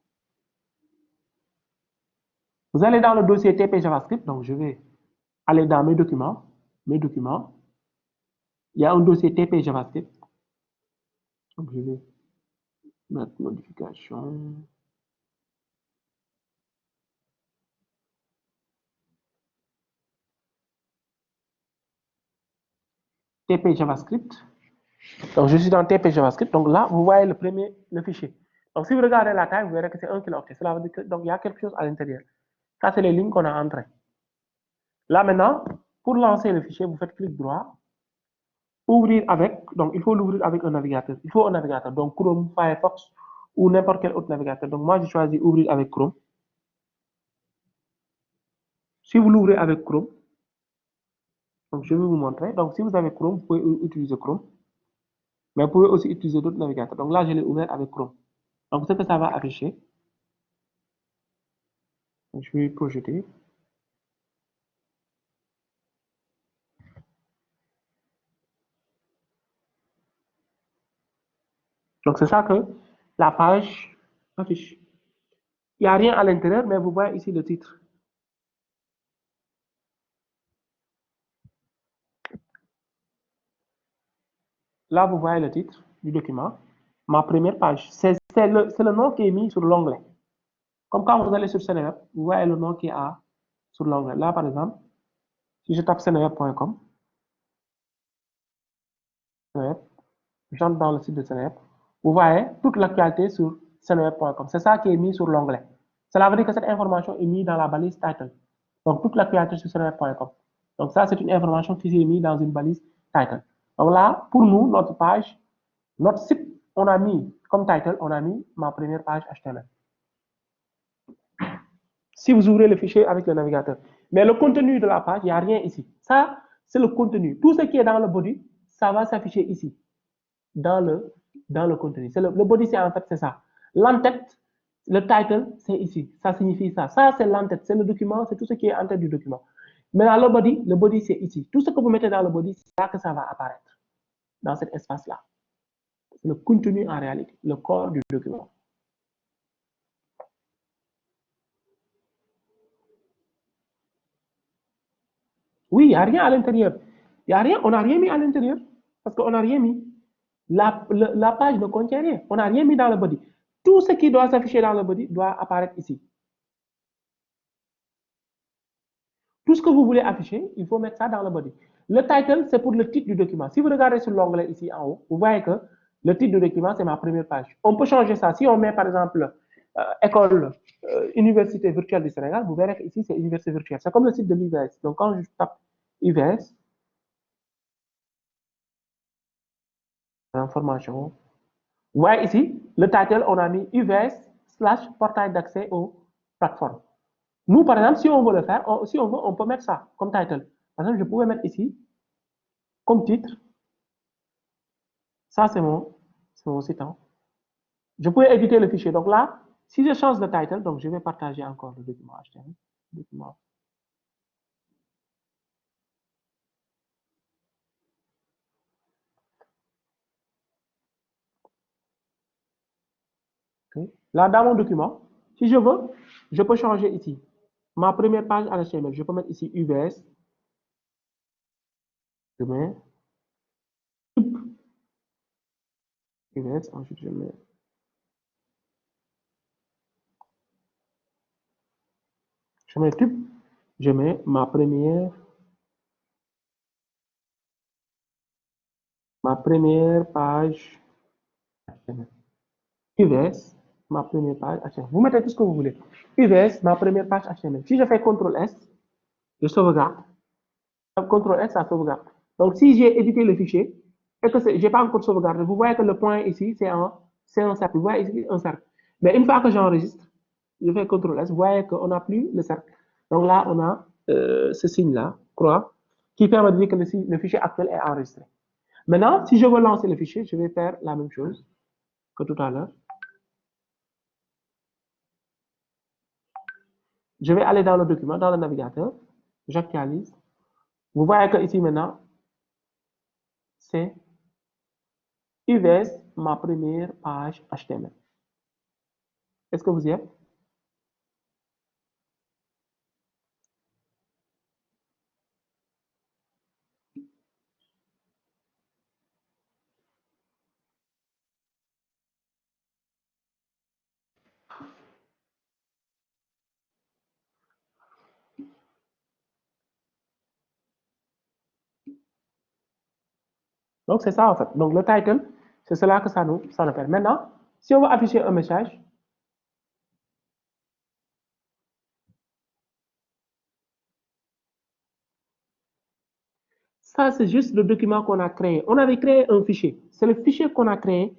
Vous allez dans le dossier TP JavaScript. Donc, je vais aller dans mes documents. Il y a un dossier TP JavaScript. Donc, je vais mettre modification. TP JavaScript. Donc, je suis dans TP JavaScript. Donc là, vous voyez le fichier. Donc, si vous regardez la taille, vous verrez que c'est 1 kilooctet. Cela veut dire que donc, il y a quelque chose à l'intérieur. Ça, c'est les lignes qu'on a entrées. Là, maintenant, pour lancer le fichier, vous faites clic droit. Ouvrir avec. Donc, il faut l'ouvrir avec un navigateur. Il faut un navigateur. Donc, Chrome, Firefox ou n'importe quel autre navigateur. Donc, moi, j'ai choisi ouvrir avec Chrome. Si vous l'ouvrez avec Chrome, donc je vais vous montrer. Donc, si vous avez Chrome, vous pouvez utiliser Chrome. Mais vous pouvez aussi utiliser d'autres navigateurs. Donc là, je l'ai ouvert avec Chrome. Donc, ce que ça va afficher, donc, je vais projeter. Donc, c'est ça que la page affiche. Il n'y a rien à l'intérieur, mais vous voyez ici le titre. Là, vous voyez le titre du document. Ma première page. C'est le nom qui est mis sur l'onglet. Comme quand vous allez sur Seneweb, vous voyez le nom qui est sur l'onglet. Là, par exemple, si je tape seneweb.com, j'entre dans le site de Seneweb, vous voyez toute l'actualité sur seneweb.com. C'est ça qui est mis sur l'onglet. Cela veut dire que cette information est mise dans la balise title. Donc, toute l'actualité sur seneweb.com. Donc, ça, c'est une information qui est mise dans une balise title. Donc là, pour nous, notre page, notre site, on a mis comme title, on a mis ma première page HTML. Si vous ouvrez le fichier avec le navigateur. Mais le contenu de la page, il n'y a rien ici. Ça, c'est le contenu. Tout ce qui est dans le body, ça va s'afficher ici, dans le contenu. Le body, c'est en fait, c'est ça. L'entête, le title, c'est ici. Ça signifie ça. Ça, c'est l'entête, c'est le document, c'est tout ce qui est en tête du document. Maintenant, le body, c'est ici. Tout ce que vous mettez dans le body, c'est là que ça va apparaître, dans cet espace-là. C'est le contenu en réalité, le corps du document. Oui, il n'y a rien à l'intérieur. Il n'y a rien, on n'a rien mis à l'intérieur parce qu'on n'a rien mis. La page ne contient rien. On n'a rien mis dans le body. Tout ce qui doit s'afficher dans le body doit apparaître ici. Tout ce que vous voulez afficher, il faut mettre ça dans le body. Le title, c'est pour le titre du document. Si vous regardez sur l'onglet ici en haut, vous voyez que le titre du document, c'est ma première page. On peut changer ça. Si on met, par exemple, école, université virtuelle du Sénégal, vous verrez qu'ici, c'est université virtuelle. C'est comme le site de l'UVS. Donc, quand je tape UVS, information, vous voyez ici, le title, on a mis UVS / portail d'accès aux plateformes. Nous, par exemple, si on veut le faire, si on veut, on peut mettre ça comme title. Par exemple, je pouvais mettre ici, comme titre, ça c'est mon site. Hein. Je peux éditer le fichier. Donc là, si je change de title, donc je vais partager encore le document HTML. Document. Okay. Là, dans mon document, si je veux, je peux changer ici. Ma première page HTML, je peux mettre ici UVS. Je mets UVS, ensuite je mets tube, je mets ma première page HTML. UVS, ma première page HTML. Vous mettez tout ce que vous voulez. UVS, ma première page HTML. Si je fais CTRL S, je sauvegarde. CTRL S, ça sauvegarde. Donc, si j'ai édité le fichier et que je n'ai pas encore sauvegardé, vous voyez que le point ici, c'est un cercle. Vous voyez ici un cercle. Mais une fois que j'enregistre, je fais CTRL S, vous voyez qu'on n'a plus le cercle. Donc là, on a ce signe-là, croix, qui permet de dire que le fichier actuel est enregistré. Maintenant, si je veux lancer le fichier, je vais faire la même chose que tout à l'heure. Je vais aller dans le document, dans le navigateur, j'actualise. Vous voyez que ici maintenant, c'est UVS, ma première page HTML. Est-ce que vous y êtes? Donc, c'est ça en fait. Donc, le title, c'est cela que ça nous permet. Maintenant, si on veut afficher un message, ça, c'est juste le document qu'on a créé. On avait créé un fichier. C'est le fichier qu'on a créé,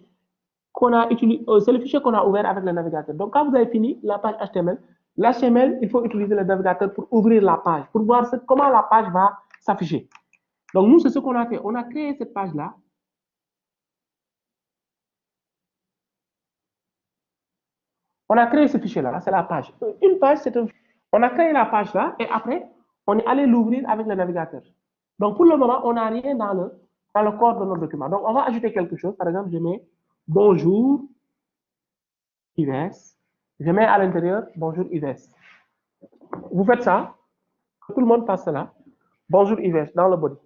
c'est le fichier qu'on a ouvert avec le navigateur. Donc, quand vous avez fini la page HTML, l'HTML, il faut utiliser le navigateur pour ouvrir la page, pour voir comment la page va s'afficher. Donc, nous, c'est ce qu'on a fait. On a créé cette page-là. On a créé ce fichier-là, c'est la page. Une page, c'est un fichier. On a créé la page-là et après, on est allé l'ouvrir avec le navigateur. Donc, pour le moment, on n'a rien dans le corps de notre document. Donc, on va ajouter quelque chose. Par exemple, je mets bonjour UVS. Je mets à l'intérieur bonjour UVS. Vous faites ça, que tout le monde fasse cela. Bonjour UVS dans le body.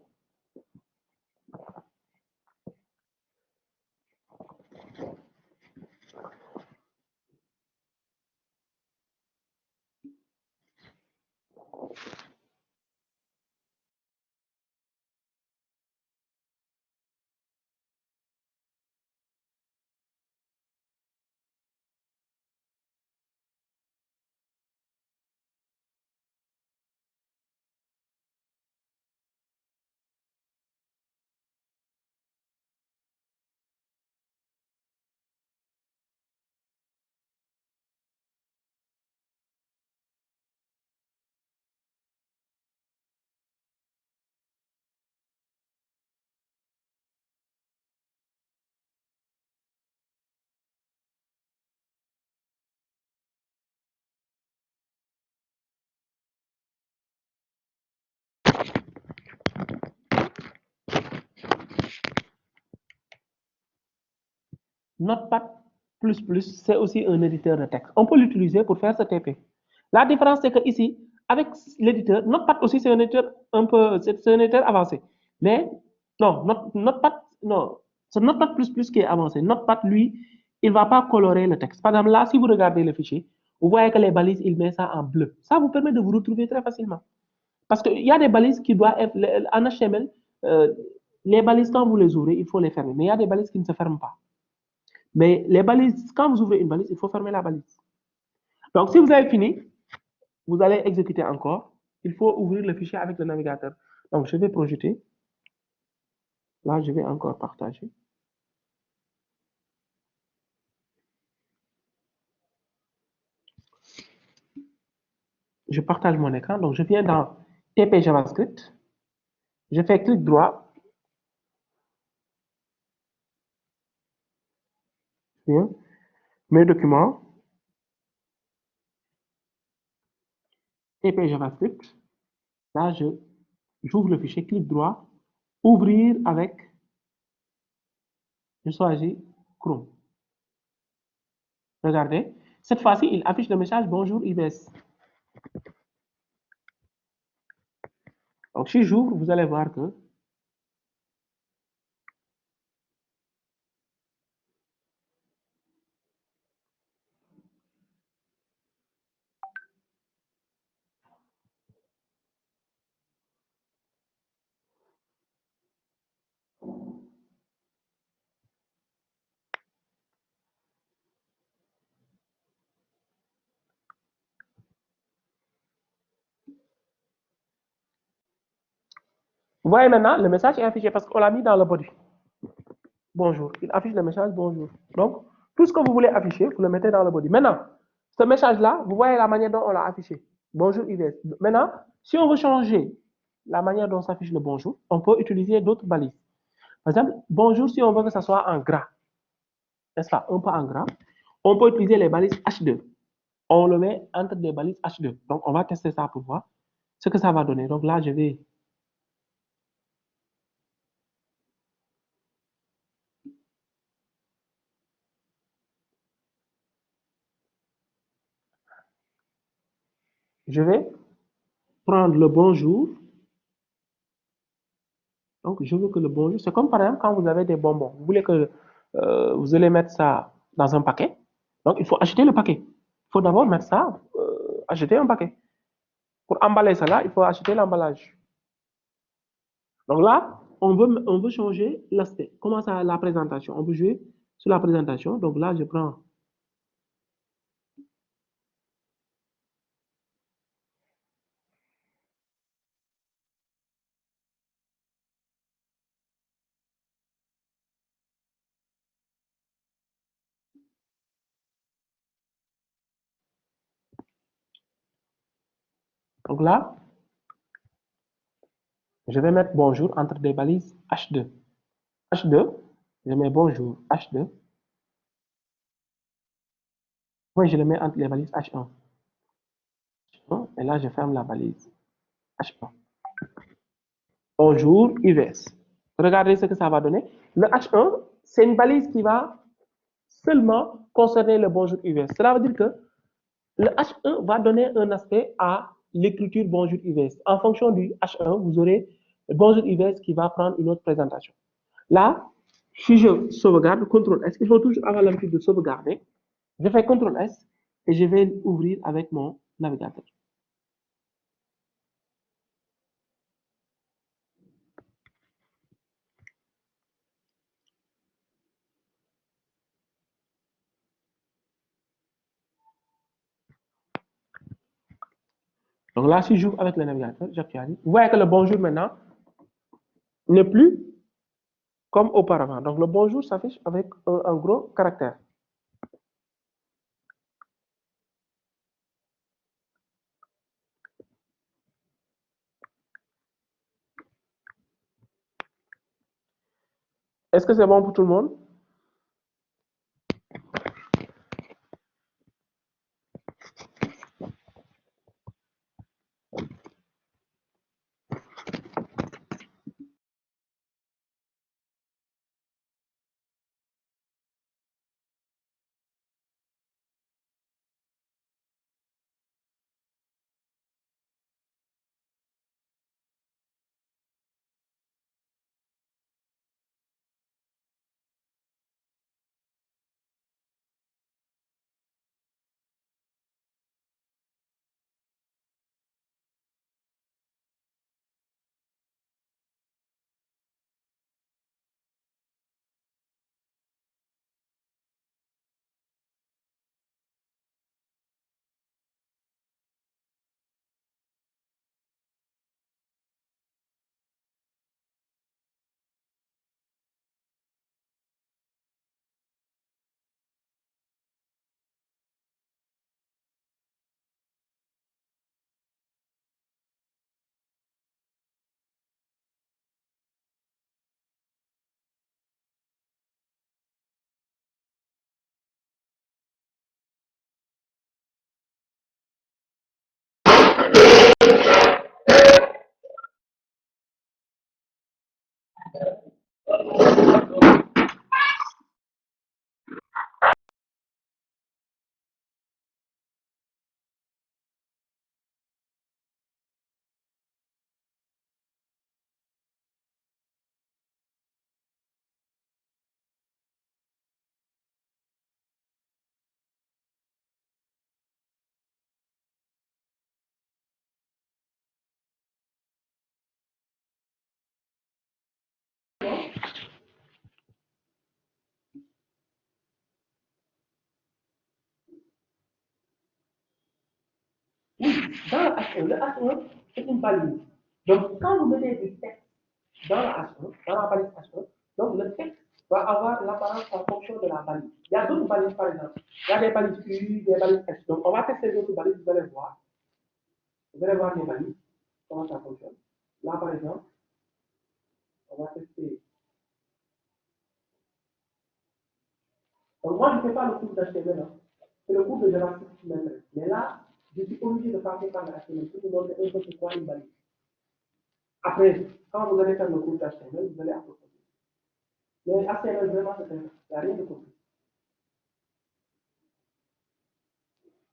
Notepad++, c'est aussi un éditeur de texte. On peut l'utiliser pour faire ce TP. La différence, c'est que ici, avec l'éditeur, Notepad aussi, c'est un éditeur c'est un éditeur avancé. Mais non, Notepad, non, c'est Notepad++ qui est avancé. Notepad, lui, il ne va pas colorer le texte. Par exemple, là, si vous regardez le fichier, vous voyez que les balises, il met ça en bleu. Ça vous permet de vous retrouver très facilement. Parce qu'il y a des balises qui doivent être, en HTML, les balises, quand vous les ouvrez, il faut les fermer. Mais il y a des balises qui ne se ferment pas. Mais les balises, quand vous ouvrez une balise, il faut fermer la balise. Donc, si vous avez fini, vous allez exécuter encore. Il faut ouvrir le fichier avec le navigateur. Donc, je vais projeter. Là, je vais encore partager. Je partage mon écran. Donc, je viens dans TP JavaScript. Je fais clic droit. Je viens, mes documents, TP JavaScript. Là, j'ouvre le fichier, clic droit, ouvrir avec, je choisis Chrome. Regardez, cette fois-ci, il affiche le message Bonjour IBS. Donc, si j'ouvre, vous allez voir que vous voyez maintenant, le message est affiché parce qu'on l'a mis dans le body. Bonjour. Il affiche le message bonjour. Donc, tout ce que vous voulez afficher, vous le mettez dans le body. Maintenant, ce message-là, vous voyez la manière dont on l'a affiché. Bonjour IBS. Maintenant, si on veut changer la manière dont s'affiche le bonjour, on peut utiliser d'autres balises. Par exemple, bonjour, si on veut que ça soit en gras, n'est-ce pas? Un peu en gras, on peut utiliser les balises H2. On le met entre des balises H2. Donc, on va tester ça pour voir ce que ça va donner. Donc là, je vais prendre le bonjour. Donc, je veux que le bonjour, c'est comme par exemple quand vous avez des bonbons. Vous voulez que vous allez mettre ça dans un paquet. Donc, il faut acheter le paquet. Il faut d'abord mettre ça, acheter un paquet. Pour emballer cela, il faut acheter l'emballage. Donc là, on veut changer l'aspect. Comment ça, la présentation? On veut jouer sur la présentation. Donc là, je prends. Donc là, je vais mettre bonjour entre des balises H2. H2, je mets bonjour H2. Moi, je le mets entre les balises H1. Et là, je ferme la balise H1. Bonjour UVS. Regardez ce que ça va donner. Le H1, c'est une balise qui va seulement concerner le bonjour UVS. Cela veut dire que le H1 va donner un aspect à l'écriture bonjour UVS. En fonction du H1, vous aurez le bonjour UVS qui va prendre une autre présentation. Là, si je sauvegarde, CTRL S, il faut toujours avoir l'habitude de sauvegarder. Je fais CTRL S et je vais ouvrir avec mon navigateur. Donc là, si j'ouvre avec le navigateur, j'actualise. Vous voyez que le bonjour maintenant n'est plus comme auparavant. Donc le bonjour s'affiche avec un gros caractère. Est-ce que c'est bon pour tout le monde? Oui, dans le H1, le H1, c'est une balise. Donc, quand vous mettez du texte dans la H1, dans la balise H1, donc le texte va avoir l'apparence en fonction de la balise. Il y a d'autres balises, par exemple. Il y a des balises U, des balises H. Donc, on va tester les autres balises, vous allez voir. Vous allez voir les balises, comment ça fonctionne. Là, par exemple, on va tester. Donc, moi, je ne fais pas le cours d'HTML, hein. C'est le cours de JavaScript qui m'intéresse. Mais là, je suis obligé de passer par le HTML pour vous montrer un peu c'est quoi une balise. Après, quand vous allez faire le cours d'HTML, vous allez approfondir. Mais HTML, vraiment, c'est simple. Il n'y a rien de compliqué.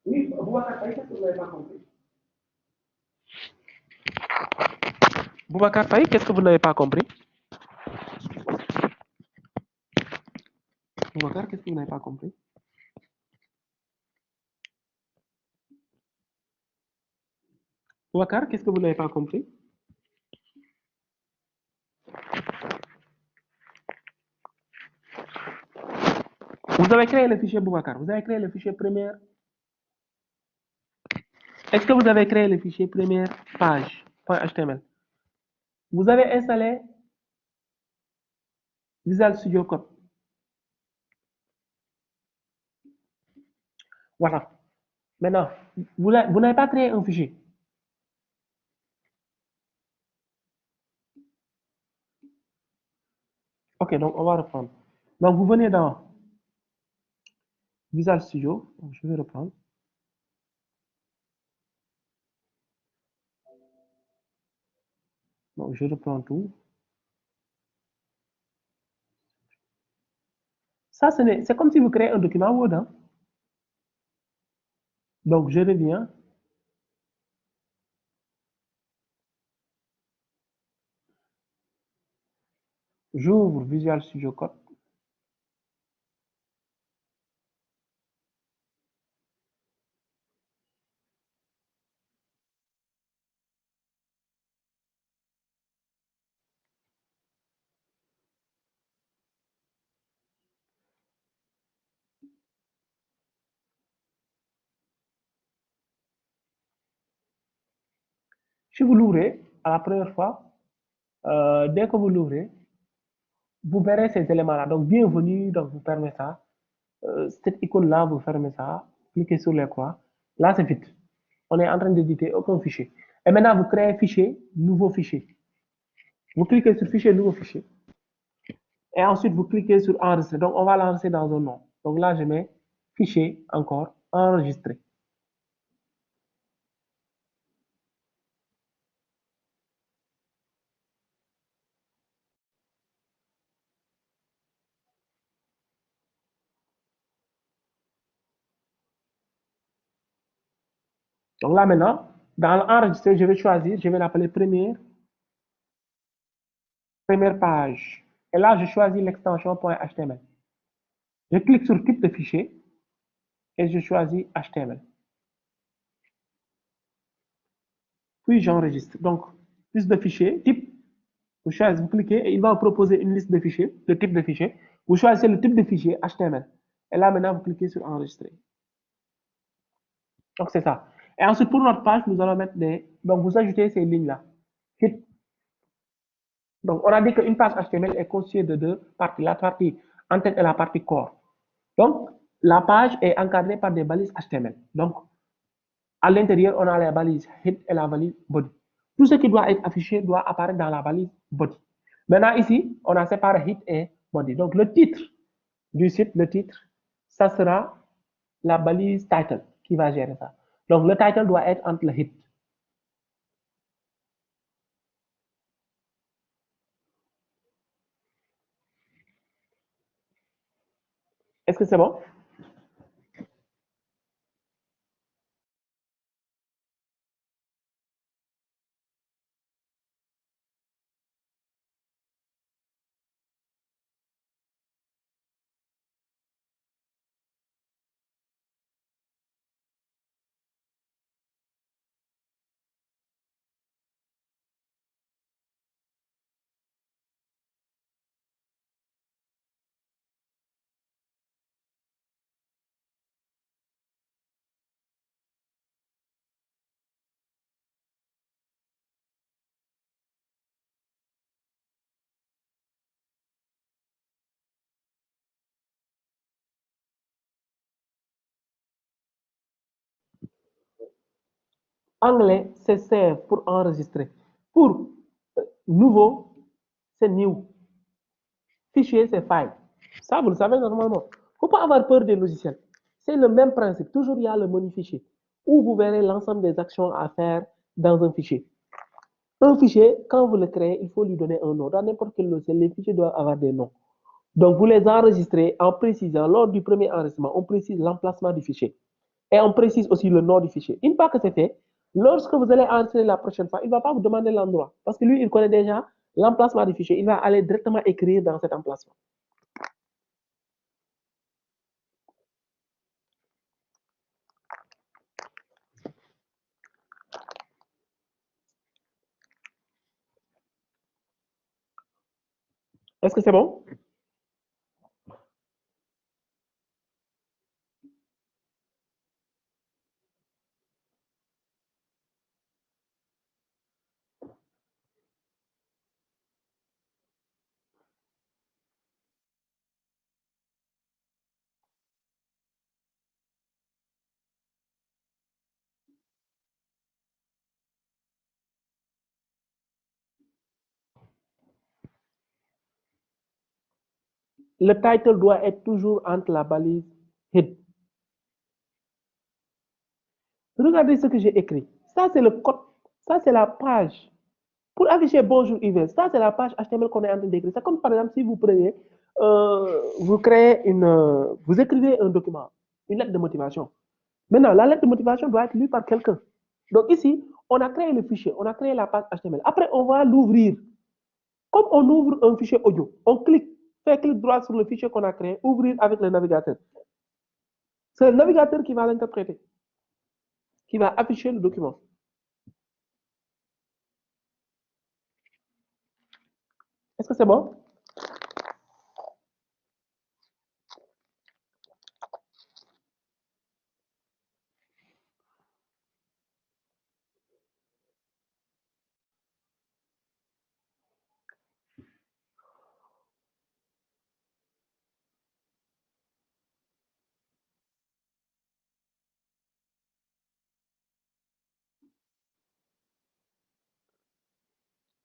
Oui, vous qu'est-ce que vous n'avez pas compris? Boubacar Faye, qu'est-ce que vous n'avez pas compris? Boubacar, qu'est-ce que vous n'avez pas compris? Boubacar, qu'est-ce que vous n'avez pas compris? Vous avez créé le fichier Boubacar. Vous avez créé le fichier première. Est-ce que vous avez créé le fichier première page .html? Vous avez installé Visual Studio Code. Voilà. Maintenant, vous n'avez pas créé un fichier. Ok, donc on va reprendre. Donc vous venez dans Visual Studio. Donc, je vais reprendre. Donc je reprends tout. Ça, c'est comme si vous créez un document Word, hein? Donc je reviens. J'ouvre Visual Studio Code. Si vous l'ouvrez à la première fois, dès que vous l'ouvrez, vous verrez ces éléments-là. Donc, bienvenue, donc vous fermez ça. Cette icône-là, vous fermez ça. Cliquez sur les croix. Là, c'est vide. On est en train d'éditer aucun fichier. Et maintenant, vous créez fichier, nouveau fichier. Vous cliquez sur fichier, nouveau fichier. Et ensuite, vous cliquez sur enregistrer. Donc, on va lancer dans un nom. Donc là, je mets fichier, encore, enregistrer. Donc là, maintenant, dans l'enregistrer, je vais choisir, je vais l'appeler première page. Et là, je choisis l'extension .html. Je clique sur type de fichier et je choisis HTML. Puis j'enregistre. Donc, liste de fichiers, type, vous choisissez, vous cliquez et il va vous proposer une liste de fichiers, le type de fichier. Vous choisissez le type de fichier HTML. Et là, maintenant, vous cliquez sur enregistrer. Donc, c'est ça. Et ensuite, pour notre page, nous allons mettre des. Donc, vous ajoutez ces lignes-là. Donc, on a dit qu'une page HTML est constituée de deux parties, la partie en-tête et la partie corps. Donc, la page est encadrée par des balises HTML. Donc, à l'intérieur, on a la balise head et la balise body. Tout ce qui doit être affiché doit apparaître dans la balise body. Maintenant, ici, on a séparé head et body. Donc, le titre du site, le titre, ça sera la balise title qui va gérer ça. Donc, le title doit être entre le head. Est-ce que c'est bon? Anglais, c'est save pour enregistrer. Pour nouveau, c'est new. Fichier, c'est file. Ça, vous le savez normalement. Il ne faut pas avoir peur des logiciels. C'est le même principe. Toujours, il y a le menu fichier où vous verrez l'ensemble des actions à faire dans un fichier. Un fichier, quand vous le créez, il faut lui donner un nom. Dans n'importe quel logiciel, les fichiers doivent avoir des noms. Donc, vous les enregistrez en précisant, lors du premier enregistrement, on précise l'emplacement du fichier. Et on précise aussi le nom du fichier. Une fois que c'est fait, lorsque vous allez enregistrer la prochaine fois, il ne va pas vous demander l'endroit. Parce que lui, il connaît déjà l'emplacement du fichier. Il va aller directement écrire dans cet emplacement. Est-ce que c'est bon? Le title doit être toujours entre la balise head. Regardez ce que j'ai écrit. Ça, c'est le code. Ça, c'est la page. Pour afficher bonjour Yves, ça, c'est la page HTML qu'on est en train d'écrire. C'est comme par exemple si vous prenez, vous créez vous écrivez un document, une lettre de motivation. Maintenant, la lettre de motivation doit être lue par quelqu'un. Donc ici, on a créé le fichier, on a créé la page HTML. Après, on va l'ouvrir. Comme on ouvre un fichier audio, on clique, fait clic droit sur le fichier qu'on a créé, ouvrir avec le navigateur. C'est le navigateur qui va l'interpréter, qui va afficher le document. Est-ce que c'est bon?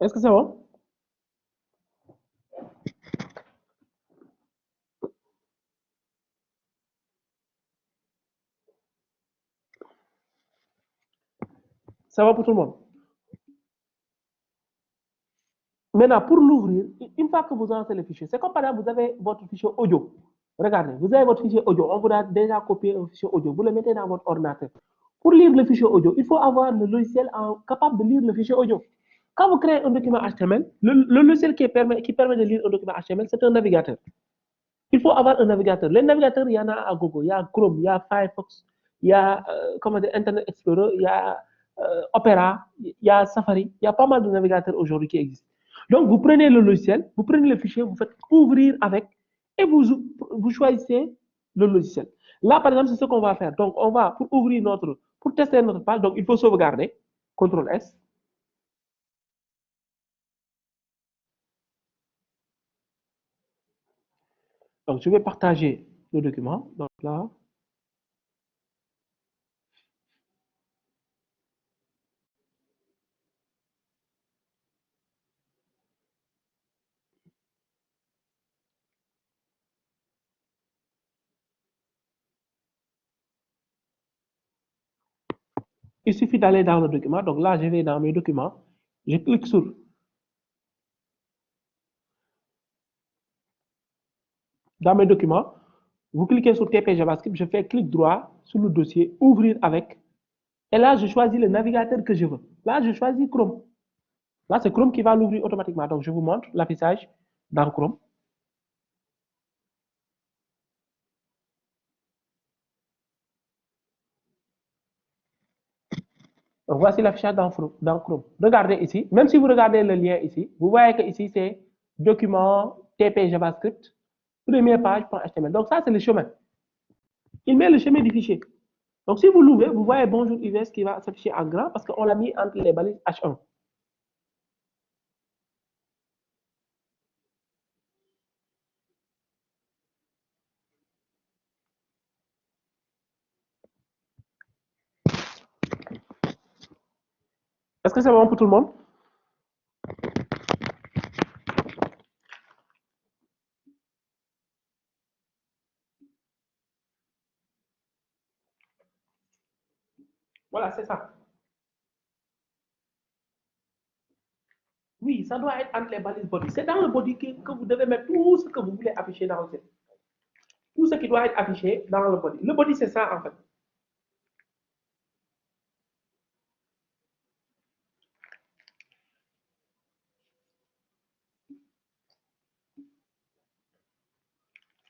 Est-ce que c'est bon? Ça va pour tout le monde. Maintenant, pour l'ouvrir, une fois que vous lancez le fichier, c'est comme par exemple, vous avez votre fichier audio. Regardez, vous avez votre fichier audio, on vous a déjà copié un fichier audio, vous le mettez dans votre ordinateur. Pour lire le fichier audio, il faut avoir le logiciel capable de lire le fichier audio. Quand vous créez un document HTML, le logiciel qui permet de lire un document HTML, c'est un navigateur. Il faut avoir un navigateur. Les navigateurs, il y en a à Google, il y a Chrome, il y a Firefox, il y a comment dire, Internet Explorer, il y a Opera, il y a Safari. Il y a pas mal de navigateurs aujourd'hui qui existent. Donc, vous prenez le logiciel, vous prenez le fichier, vous faites ouvrir avec et vous choisissez le logiciel. Là, par exemple, c'est ce qu'on va faire. Donc, on va, pour ouvrir pour tester notre page, donc il faut sauvegarder, CTRL S. Donc, je vais partager le document. Donc là, il suffit d'aller dans le document. Donc là, je vais dans mes documents. Je clique sur dans mes documents. Vous cliquez sur TP JavaScript. Je fais clic droit sur le dossier, ouvrir avec. Et là, je choisis le navigateur que je veux. Là, je choisis Chrome. Là, c'est Chrome qui va l'ouvrir automatiquement. Donc, je vous montre l'affichage dans Chrome. Donc, voici l'affichage dans Chrome. Regardez ici. Même si vous regardez le lien ici, vous voyez que ici, c'est document TP JavaScript, première page .html. Donc, ça, c'est le chemin. Il met le chemin du fichier. Donc, si vous l'ouvrez, vous voyez bonjour UVS qui va s'afficher en grand parce qu'on l'a mis entre les balises H1. Est-ce que c'est bon pour tout le monde? Voilà, c'est ça. Oui, ça doit être entre les balises body. C'est dans le body que vous devez mettre tout ce que vous voulez afficher dans le site. Tout ce qui doit être affiché dans le body. Le body, c'est ça en fait.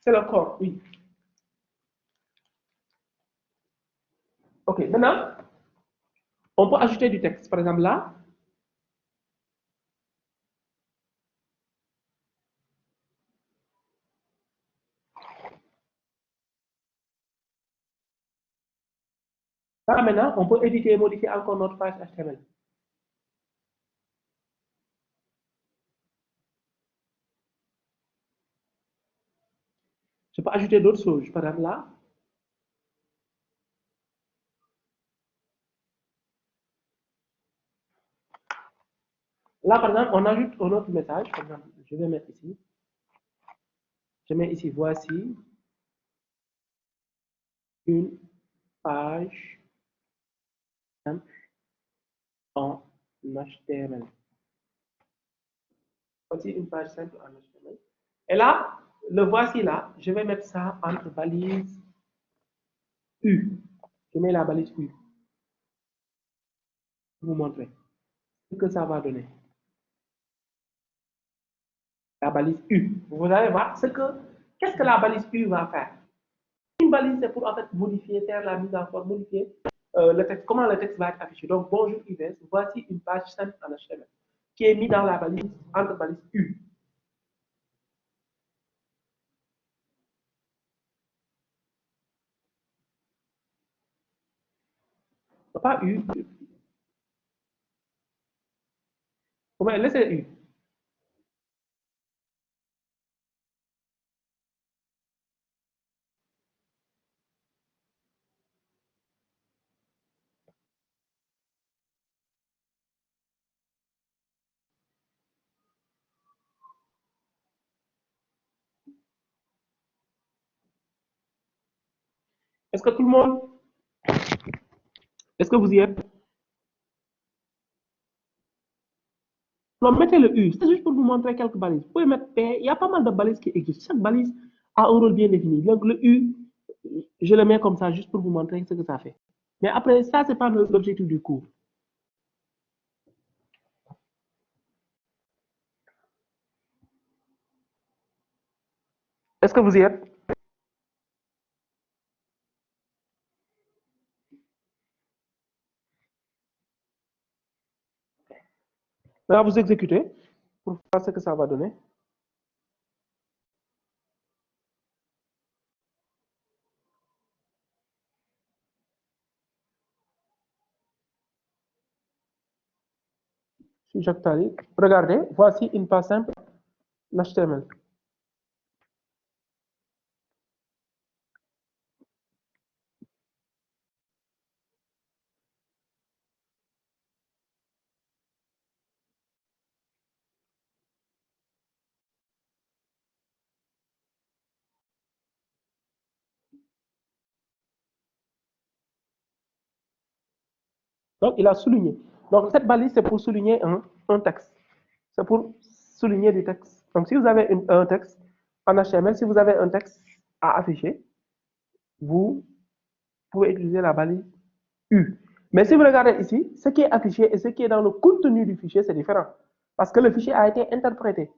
C'est le corps, oui. Ok, maintenant, on peut ajouter du texte. Par exemple, là maintenant, on peut éditer et modifier encore notre page HTML. Je peux ajouter d'autres choses. Par exemple, là, par exemple, on ajoute un autre message. Par exemple, je vais mettre ici. Je mets ici, voici une page simple en HTML. Voici une page simple en HTML. Et là, le voici là, je vais mettre ça entre balises U. Je mets la balise U pour vous montrer ce que ça va donner. La balise U. Vous allez voir qu'est-ce que la balise U va faire. Une balise, c'est pour en fait modifier, faire la mise en forme, modifier le texte, comment le texte va être affiché. Donc, bonjour UVS, voici une page simple en HTML qui est mise dans la balise, entre balise U. Pas U, laissez U. Est-ce que tout le monde, est-ce que vous y êtes? Non, mettez le U. C'est juste pour vous montrer quelques balises. Vous pouvez mettre P. Il y a pas mal de balises qui existent. Chaque balise a un rôle bien défini. Donc, le U, je le mets comme ça juste pour vous montrer ce que ça fait. Mais après, ça, c'est pas l'objectif du cours. Est-ce que vous y êtes? Là, vous exécutez pour voir ce que ça va donner. Si Jacques Tariq. Regardez, voici une page simple HTML. Donc, il a souligné. Donc, cette balise, c'est pour souligner un texte. C'est pour souligner du texte. Donc, si vous avez un texte en HTML, si vous avez un texte à afficher, vous pouvez utiliser la balise U. Mais si vous regardez ici, ce qui est affiché et ce qui est dans le contenu du fichier, c'est différent. Parce que le fichier a été interprété.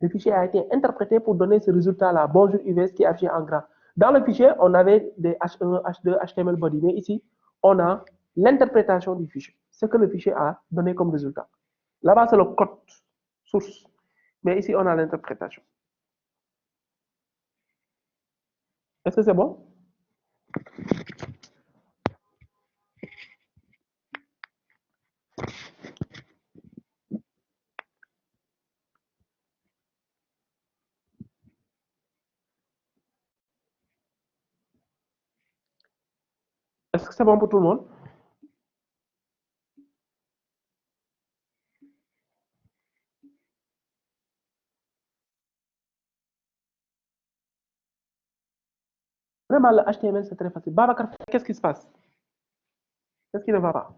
Le fichier a été interprété pour donner ce résultat-là. Bonjour UVS qui est affiché en gras. Dans le fichier, on avait des H1, H2, HTML body. Mais ici, on a l'interprétation du fichier. Ce que le fichier a donné comme résultat. Là-bas, c'est le code source. Mais ici, on a l'interprétation. Est-ce que c'est bon? Est-ce que c'est bon pour tout le monde? vraiment, le HTML, c'est très facile. Babacar, qu'est-ce qui se passe? Qu'est-ce qui ne va pas?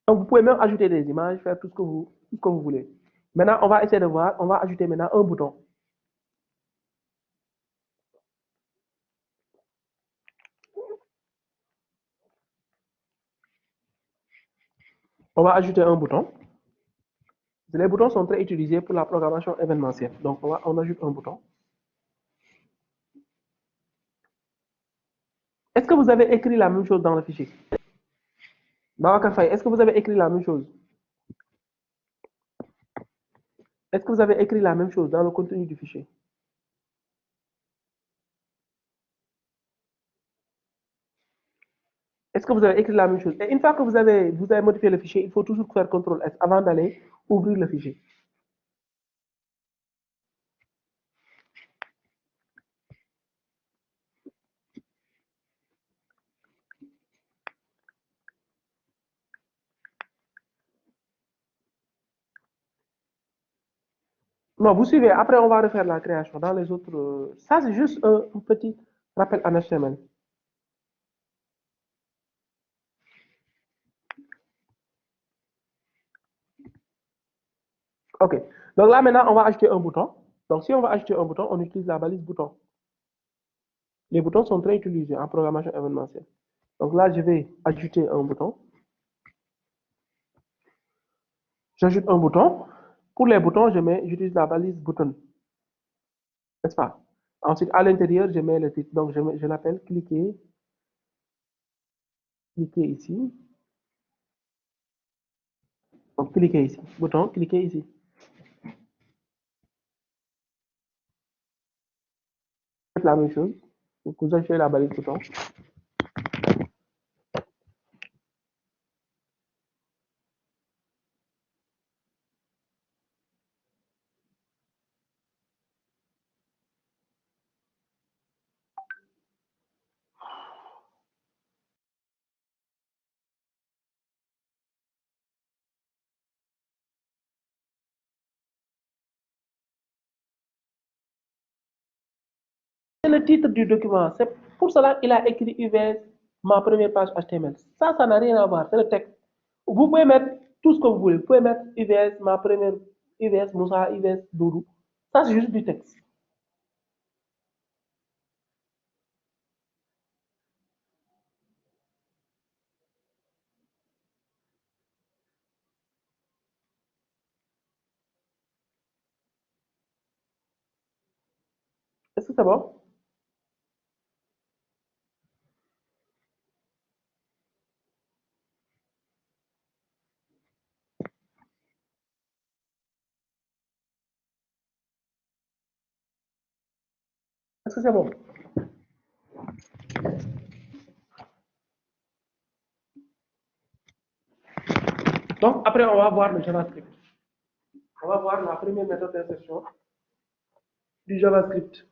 Donc, vous pouvez même ajouter des images, faire tout ce que vous voulez. Maintenant, on va essayer de voir. On va ajouter maintenant un bouton. On va ajouter un bouton. Les boutons sont très utilisés pour la programmation événementielle. Donc, on ajoute un bouton. Est-ce que vous avez écrit la même chose dans le fichier? Babacar Faye, est-ce que vous avez écrit la même chose? Est-ce que vous avez écrit la même chose dans le contenu du fichier? Est-ce que vous avez écrit la même chose? Et une fois que vous avez modifié le fichier, il faut toujours faire CTRL S avant d'aller ouvrir le fichier. Non, vous suivez. Après, on va refaire la création dans les autres. Ça, c'est juste un petit rappel en HTML. OK. Donc là, maintenant, on va ajouter un bouton. Donc, si on va ajouter un bouton, on utilise la balise bouton. Les boutons sont très utilisés en programmation événementielle. Donc là, je vais ajouter un bouton. J'ajoute un bouton. Pour les boutons, j'utilise la balise button. N'est-ce pas? Ensuite, à l'intérieur, je mets le titre. Donc, je l'appelle cliquer. Cliquez ici. Donc, cliquez ici. Bouton, cliquez ici. Faites la même chose. Donc, vous achetez la balise bouton. C'est le titre du document. C'est pour cela qu'il a écrit UVS, ma première page HTML. Ça n'a rien à voir. C'est le texte. Vous pouvez mettre tout ce que vous voulez. Vous pouvez mettre UVS, ma première, UVS Moussa, UVS Doudou. Ça, c'est juste du texte. Est-ce que c'est bon? Est-ce que c'est bon? Donc, après, on va voir le JavaScript. On va voir la première méthode d'insertion du JavaScript.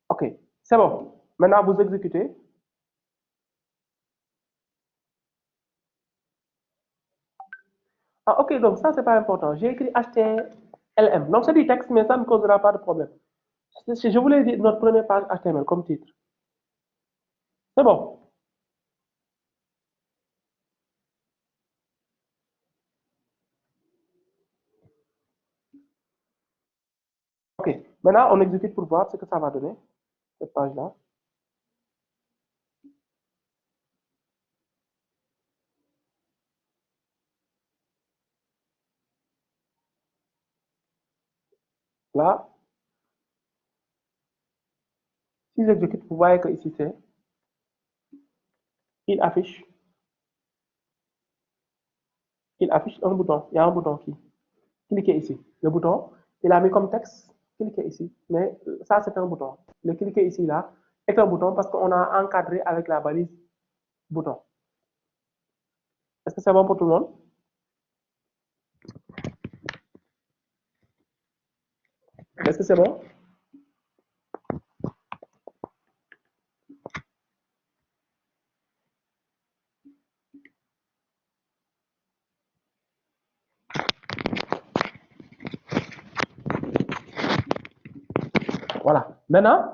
OK, c'est bon. Maintenant, vous exécutez. Ah, OK, donc ça, c'est pas important. J'ai écrit HTML. Donc, c'est du texte, mais ça ne causera pas de problème. Je voulais dire notre première page HTML comme titre. C'est bon. OK. Maintenant, on exécute pour voir ce que ça va donner, cette page-là. Là, si j'exécute, vous voyez que ici, il affiche, il affiche un bouton. Il y a un bouton qui, cliquez ici. Le bouton, il a mis comme texte, cliquez ici. Mais ça, c'est un bouton. Le cliquer ici, là, est un bouton parce qu'on a encadré avec la balise bouton. Est-ce que c'est bon pour tout le monde? Est-ce que c'est bon? Voilà. Maintenant,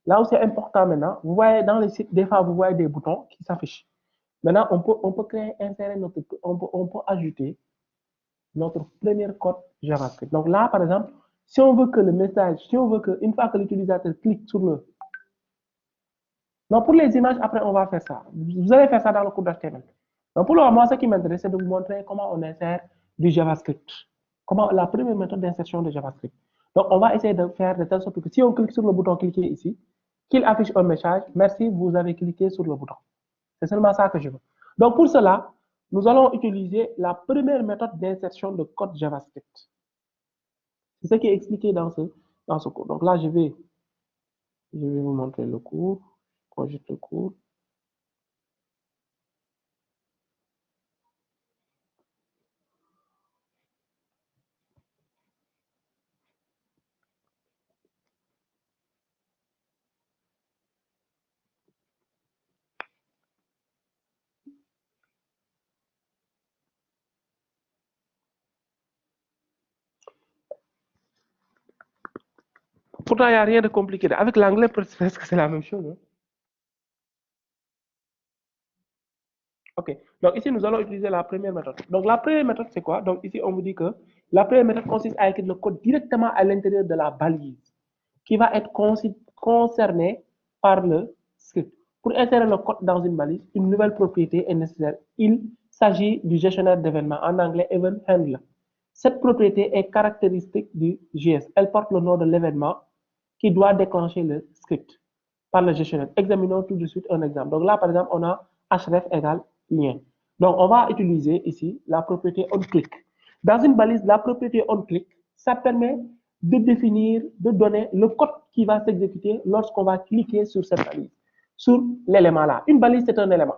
là où c'est important maintenant, vous voyez dans les sites, des fois, vous voyez des boutons qui s'affichent. Maintenant, on peut créer, insérer on peut ajouter notre premier code JavaScript. Donc là, par exemple, si on veut que le message, si on veut que, une fois que l'utilisateur clique sur le... Donc pour les images, après, on va faire ça. Vous allez faire ça dans le cours d'HTML. Donc pour le moment, ce qui m'intéresse, c'est de vous montrer comment on insère du JavaScript. Comment la première méthode d'insertion de JavaScript. Donc on va essayer de faire de telle sorte que si on clique sur le bouton cliquer ici, qu'il affiche un message, merci, vous avez cliqué sur le bouton. C'est seulement ça que je veux. Donc pour cela, nous allons utiliser la première méthode d'insertion de code JavaScript. C'est ce qui est expliqué dans ce cours. Donc là, je vais vous montrer le cours. Projette le cours. Pourtant, il n'y a rien de compliqué. Avec l'anglais, presque c'est la même chose. Hein. OK. Donc ici, nous allons utiliser la première méthode. Donc la première méthode, c'est quoi? Donc ici, on vous dit que la première méthode consiste à écrire le code directement à l'intérieur de la balise qui va être concernée par le script. Pour insérer le code dans une balise, une nouvelle propriété est nécessaire. Il s'agit du gestionnaire d'événements, en anglais Event Handler. Cette propriété est caractéristique du JS. Elle porte le nom de l'événement qui doit déclencher le script par le gestionnaire. Examinons tout de suite un exemple. Donc là, par exemple, on a href égale lien. Donc, on va utiliser ici la propriété onClick. Dans une balise, la propriété onClick, ça permet de définir, de donner le code qui va s'exécuter lorsqu'on va cliquer sur cette balise, sur l'élément là. Une balise, c'est un élément.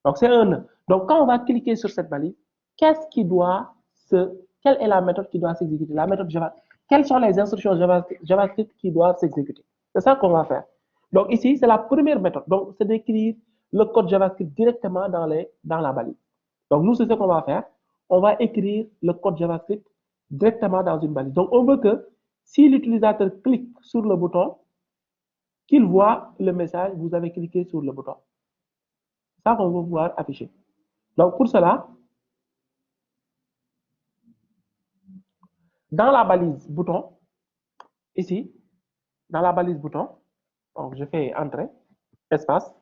Donc, c'est un nœud. Donc, quand on va cliquer sur cette balise, qu'est-ce qui doit quelle est la méthode qui doit s'exécuter? La méthode Java. Quelles sont les instructions JavaScript qui doivent s'exécuter? C'est ça qu'on va faire. Donc, ici, c'est la première méthode. Donc, c'est d'écrire le code JavaScript directement dans la balise. Donc, nous, c'est ce qu'on va faire. On va écrire le code JavaScript directement dans une balise. Donc, on veut que si l'utilisateur clique sur le bouton, qu'il voit le message, vous avez cliqué sur le bouton. C'est ça qu'on va pouvoir afficher. Donc, pour cela, dans la balise bouton, ici, dans la balise bouton, donc je fais entrée, espace,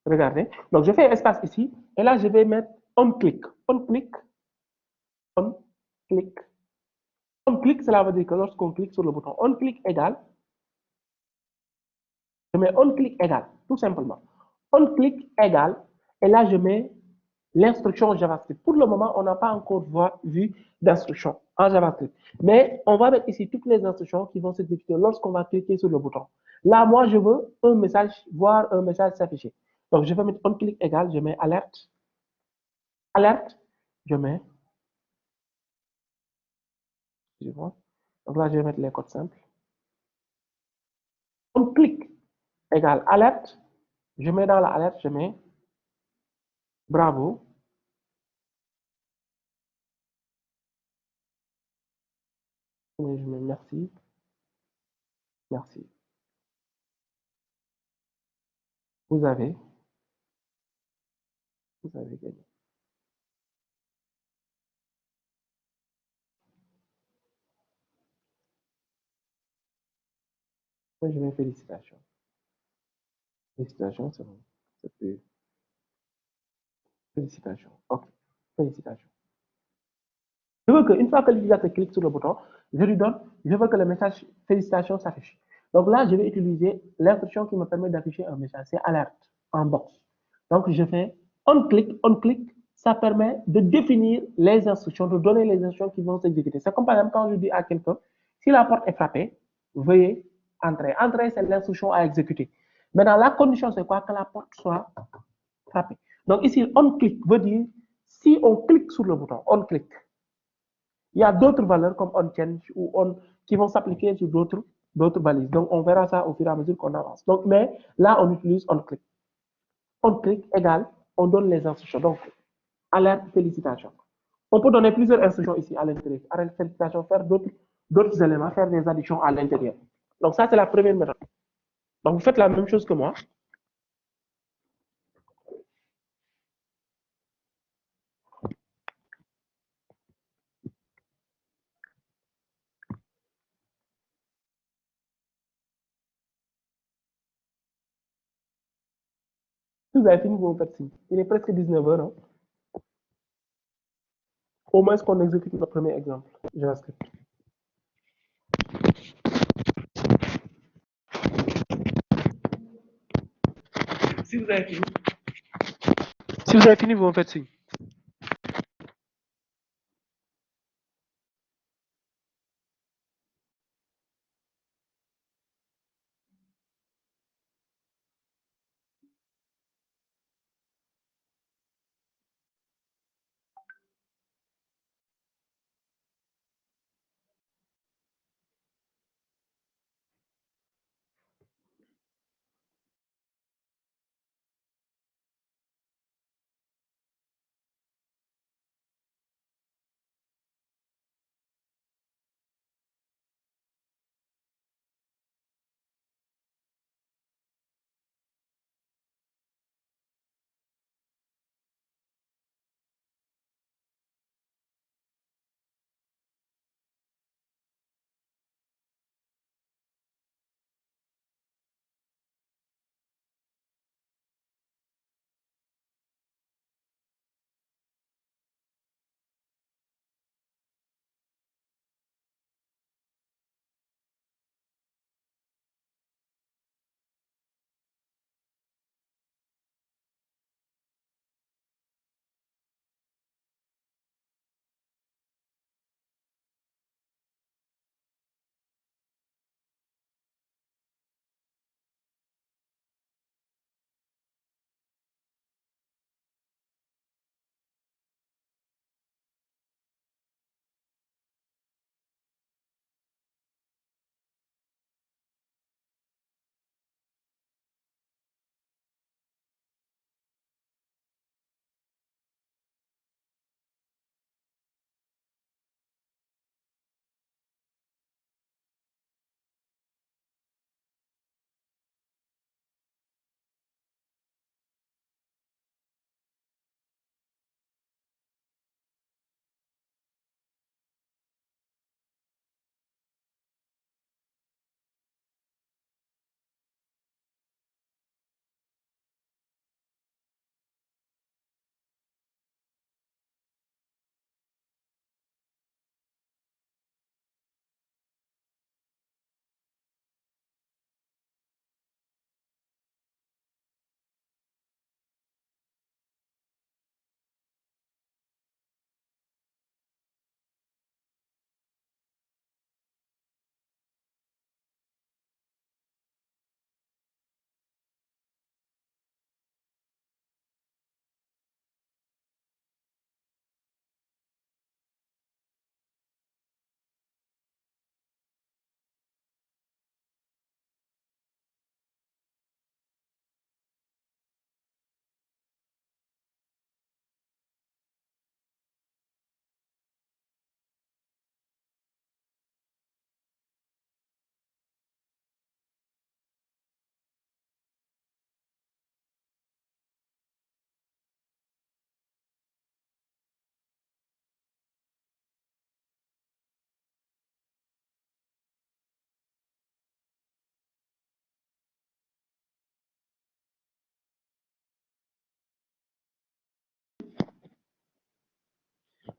regardez. Donc, je fais espace ici, et là, je vais mettre on click. On click, on click. On click, cela veut dire que lorsqu'on clique sur le bouton on click égal, je mets on click égal, tout simplement. On click égal, et là, je mets l'instruction JavaScript. Pour le moment, on n'a pas encore vu d'instruction en JavaScript. Mais on va mettre ici toutes les instructions qui vont s'exécuter lorsqu'on va cliquer sur le bouton. Là, moi, je veux un message, voir un message s'afficher. Donc, je vais mettre on click égal, je mets alerte. Alerte, je mets, je vois. Donc là, je vais mettre les codes simples. On click égal alerte, je mets dans la alerte, je mets bravo. Je mets merci, merci. Vous avez, vous avez gagné. Moi, je mets félicitations. Félicitations, c'est bon. C'est plus. Félicitations. OK. Félicitations. Je veux qu'une fois que l'utilisateur clique sur le bouton, Je lui donne, je veux que le message félicitations s'affiche. Donc là, je vais utiliser l'instruction qui me permet d'afficher un message, c'est alerte en box. Donc je fais on click, ça permet de définir les instructions, de donner les instructions qui vont s'exécuter. C'est comme par exemple quand je dis à quelqu'un, si la porte est frappée, veuillez entrer. Entrer, c'est l'instruction à exécuter. Maintenant, la condition, c'est quoi? Que la porte soit frappée. Donc ici, on click veut dire si on clique sur le bouton, on click, il y a d'autres valeurs comme on change ou on qui vont s'appliquer sur d'autres balises. Donc, on verra ça au fur et à mesure qu'on avance. Donc, mais là, on utilise on click. On click égale, on donne les instructions. Donc, alerte, félicitations. On peut donner plusieurs instructions ici à l'intérieur. Alerte, félicitations, faire d'autres éléments, faire des additions à l'intérieur. Donc, ça, c'est la première méthode. Donc, vous faites la même chose que moi. Si vous avez fini, vous faites signe. Il est presque 19 heures. Hein. Au moins, qu'on exécute le premier exemple. JavaScript. Si vous avez fini, si vous avez fini, vous me faites signe.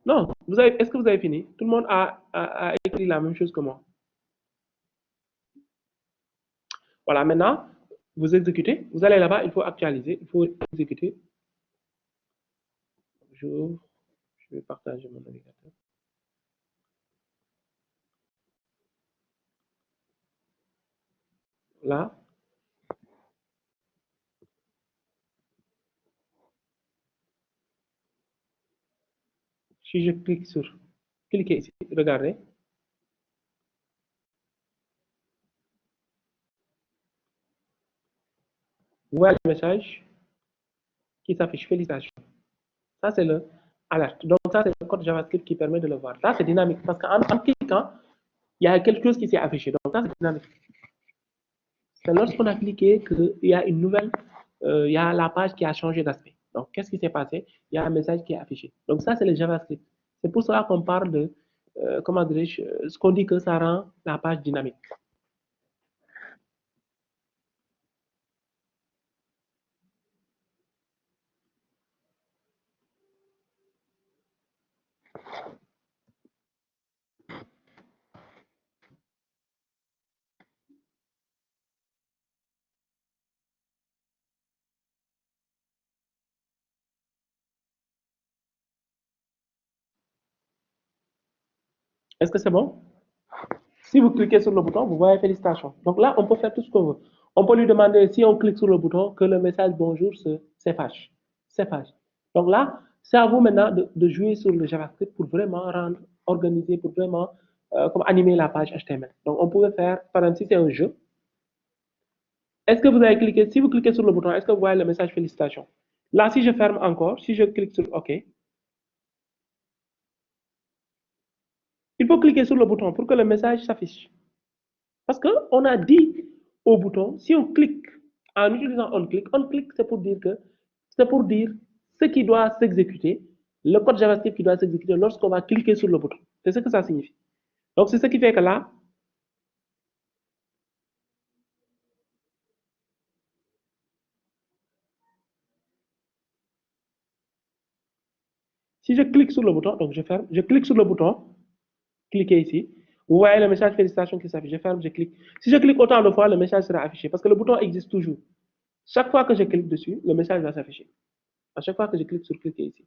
Non, est-ce que vous avez fini? Tout le monde a écrit la même chose que moi. Voilà, maintenant, vous exécutez. Vous allez là-bas, il faut actualiser, il faut exécuter. Je vais partager mon navigateur. Là, si je cliquez ici, regardez, vous voyez le message qui s'affiche. Félicitations. Ça, c'est le alerte. Donc, ça, c'est le code JavaScript qui permet de le voir. Ça, c'est dynamique parce qu'en cliquant, il y a quelque chose qui s'est affiché. Donc, ça, c'est dynamique. C'est lorsqu'on a cliqué qu'il y a une nouvelle, il y a la page qui a changé d'aspect. Donc, qu'est-ce qui s'est passé? Il y a un message qui est affiché. Donc, ça, c'est le JavaScript. C'est pour cela qu'on parle de, comment dirais-je, ce qu'on dit que ça rend la page dynamique. Est-ce que c'est bon? Si vous cliquez sur le bouton, vous voyez félicitations. Donc là, on peut faire tout ce qu'on veut. On peut lui demander, si on clique sur le bouton, que le message bonjour s'efface. Donc là, c'est à vous maintenant de jouer sur le JavaScript pour vraiment rendre organisé, pour vraiment comme animer la page HTML. Donc on pouvait faire, par exemple, si c'est un jeu, est-ce que vous avez cliqué, si vous cliquez sur le bouton, est-ce que vous voyez le message félicitations? Là, si je ferme encore, si je clique sur OK, il faut cliquer sur le bouton pour que le message s'affiche. Parce qu'on a dit au bouton, si on clique, en utilisant on click, c'est pour dire que, c'est pour dire ce qui doit s'exécuter, le code JavaScript qui doit s'exécuter lorsqu'on va cliquer sur le bouton. C'est ce que ça signifie. Donc, c'est ce qui fait que là, si je clique sur le bouton, donc je ferme, je clique sur le bouton, cliquez ici, vous voyez le message félicitations qui s'affiche, je ferme, je clique. Si je clique autant de fois, le message sera affiché parce que le bouton existe toujours. Chaque fois que je clique dessus, le message va s'afficher. À chaque fois que je clique sur cliquer ici.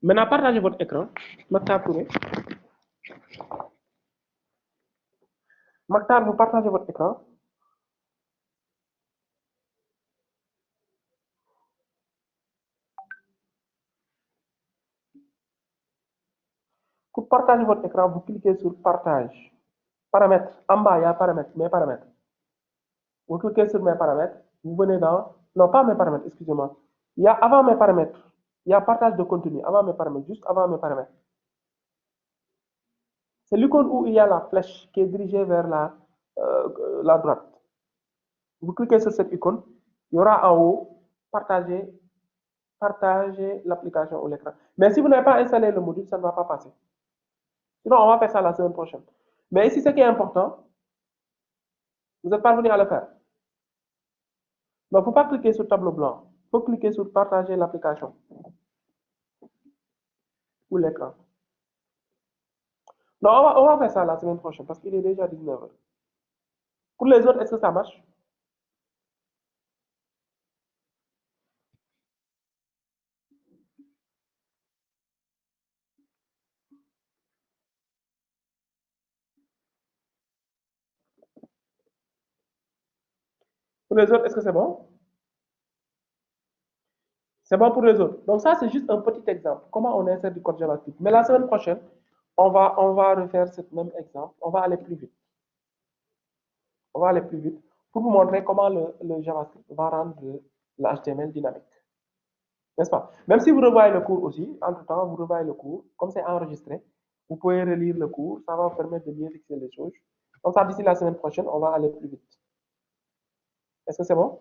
Maintenant, partagez votre écran. Maktar Touré. Maktar, vous partagez votre écran. Pour partager votre écran, vous cliquez sur partage. Paramètres. En bas, il y a paramètres, mes paramètres. Vous cliquez sur mes paramètres. Vous venez dans. Non, pas mes paramètres, excusez-moi. Il y a avant mes paramètres. Il y a partage de contenu. Avant mes paramètres, juste avant mes paramètres. C'est l'icône où il y a la flèche qui est dirigée vers la droite. Vous cliquez sur cette icône. Il y aura en haut partager l'application ou l'écran. Mais si vous n'avez pas installé le module, ça ne va pas passer. Sinon, on va faire ça la semaine prochaine. Mais ici, ce qui est important, vous êtes parvenu à le faire. Donc, il ne faut pas cliquer sur tableau blanc. Il faut cliquer sur partager l'application ou l'écran. Non, on va faire ça la semaine prochaine parce qu'il est déjà 19h. Pour les autres, est-ce que ça marche? Pour les autres, est-ce que c'est bon? C'est bon pour les autres. Donc, ça, c'est juste un petit exemple. Comment on insère du code JavaScript. Mais la semaine prochaine, on va refaire ce même exemple. On va aller plus vite. On va aller plus vite pour vous montrer comment le JavaScript va rendre l'HTML dynamique. N'est-ce pas? Même si vous revoyez le cours aussi, entre-temps, vous revoyez le cours, comme c'est enregistré, vous pouvez relire le cours, ça va vous permettre de bien fixer les choses. Donc ça, d'ici la semaine prochaine, on va aller plus vite. Est-ce que c'est bon?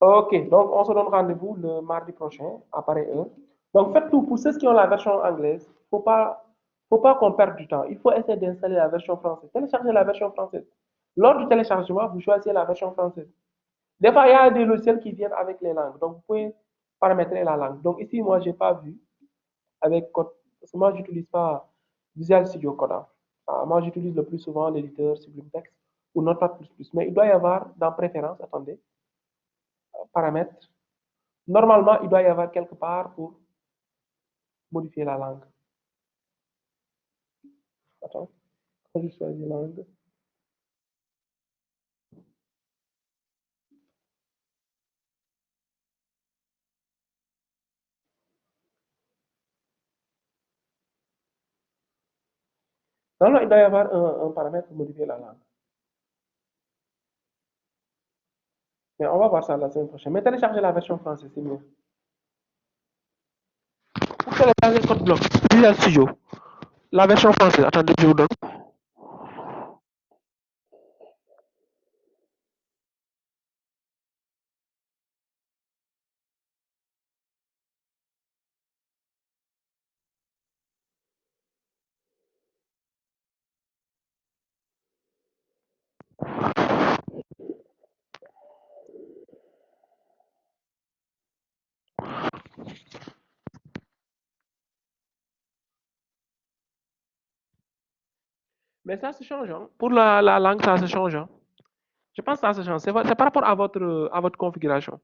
Ok, donc on se donne rendez-vous le mardi prochain à pareille heure. Donc faites tout pour ceux qui ont la version anglaise. Faut pas qu'on perde du temps. Il faut essayer d'installer la version française. Téléchargez la version française. Lors du téléchargement, vous choisissez la version française. Des fois, il y a des logiciels qui viennent avec les langues. Donc vous pouvez paramétrer la langue. Donc ici, moi, j'ai pas vu avec Code. Parce que moi, j'utilise pas Visual Studio Code. Moi, j'utilise le plus souvent l'éditeur Sublime Text ou Notepad++. Mais il doit y avoir dans Préférences, attendez, paramètres. Normalement, il doit y avoir quelque part pour modifier la langue. Attends, quand je choisis langue. Normalement, il doit y avoir un paramètre pour modifier la langue. Mais on va voir ça la semaine prochaine. Mais télécharger la version française, c'est mieux. Pour télécharger Code Block, Visual Studio, la version française, attendez, je vous donne. Mais ça se change. Hein. Pour la langue, ça se change. Hein. Je pense que ça se change. C'est par rapport à votre configuration.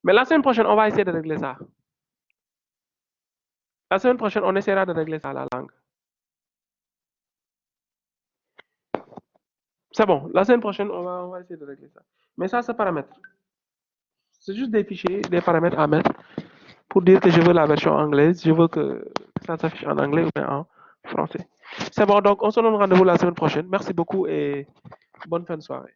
Mais la semaine prochaine, on va essayer de régler ça. La semaine prochaine, on essaiera de régler ça, la langue. C'est bon. La semaine prochaine, on va essayer de régler ça. Mais ça, c'est paramètres. C'est juste des fichiers, des paramètres à mettre pour dire que je veux la version anglaise, je veux que ça s'affiche en anglais ou bien en français. C'est bon, donc on se donne rendez-vous la semaine prochaine. Merci beaucoup et bonne fin de soirée.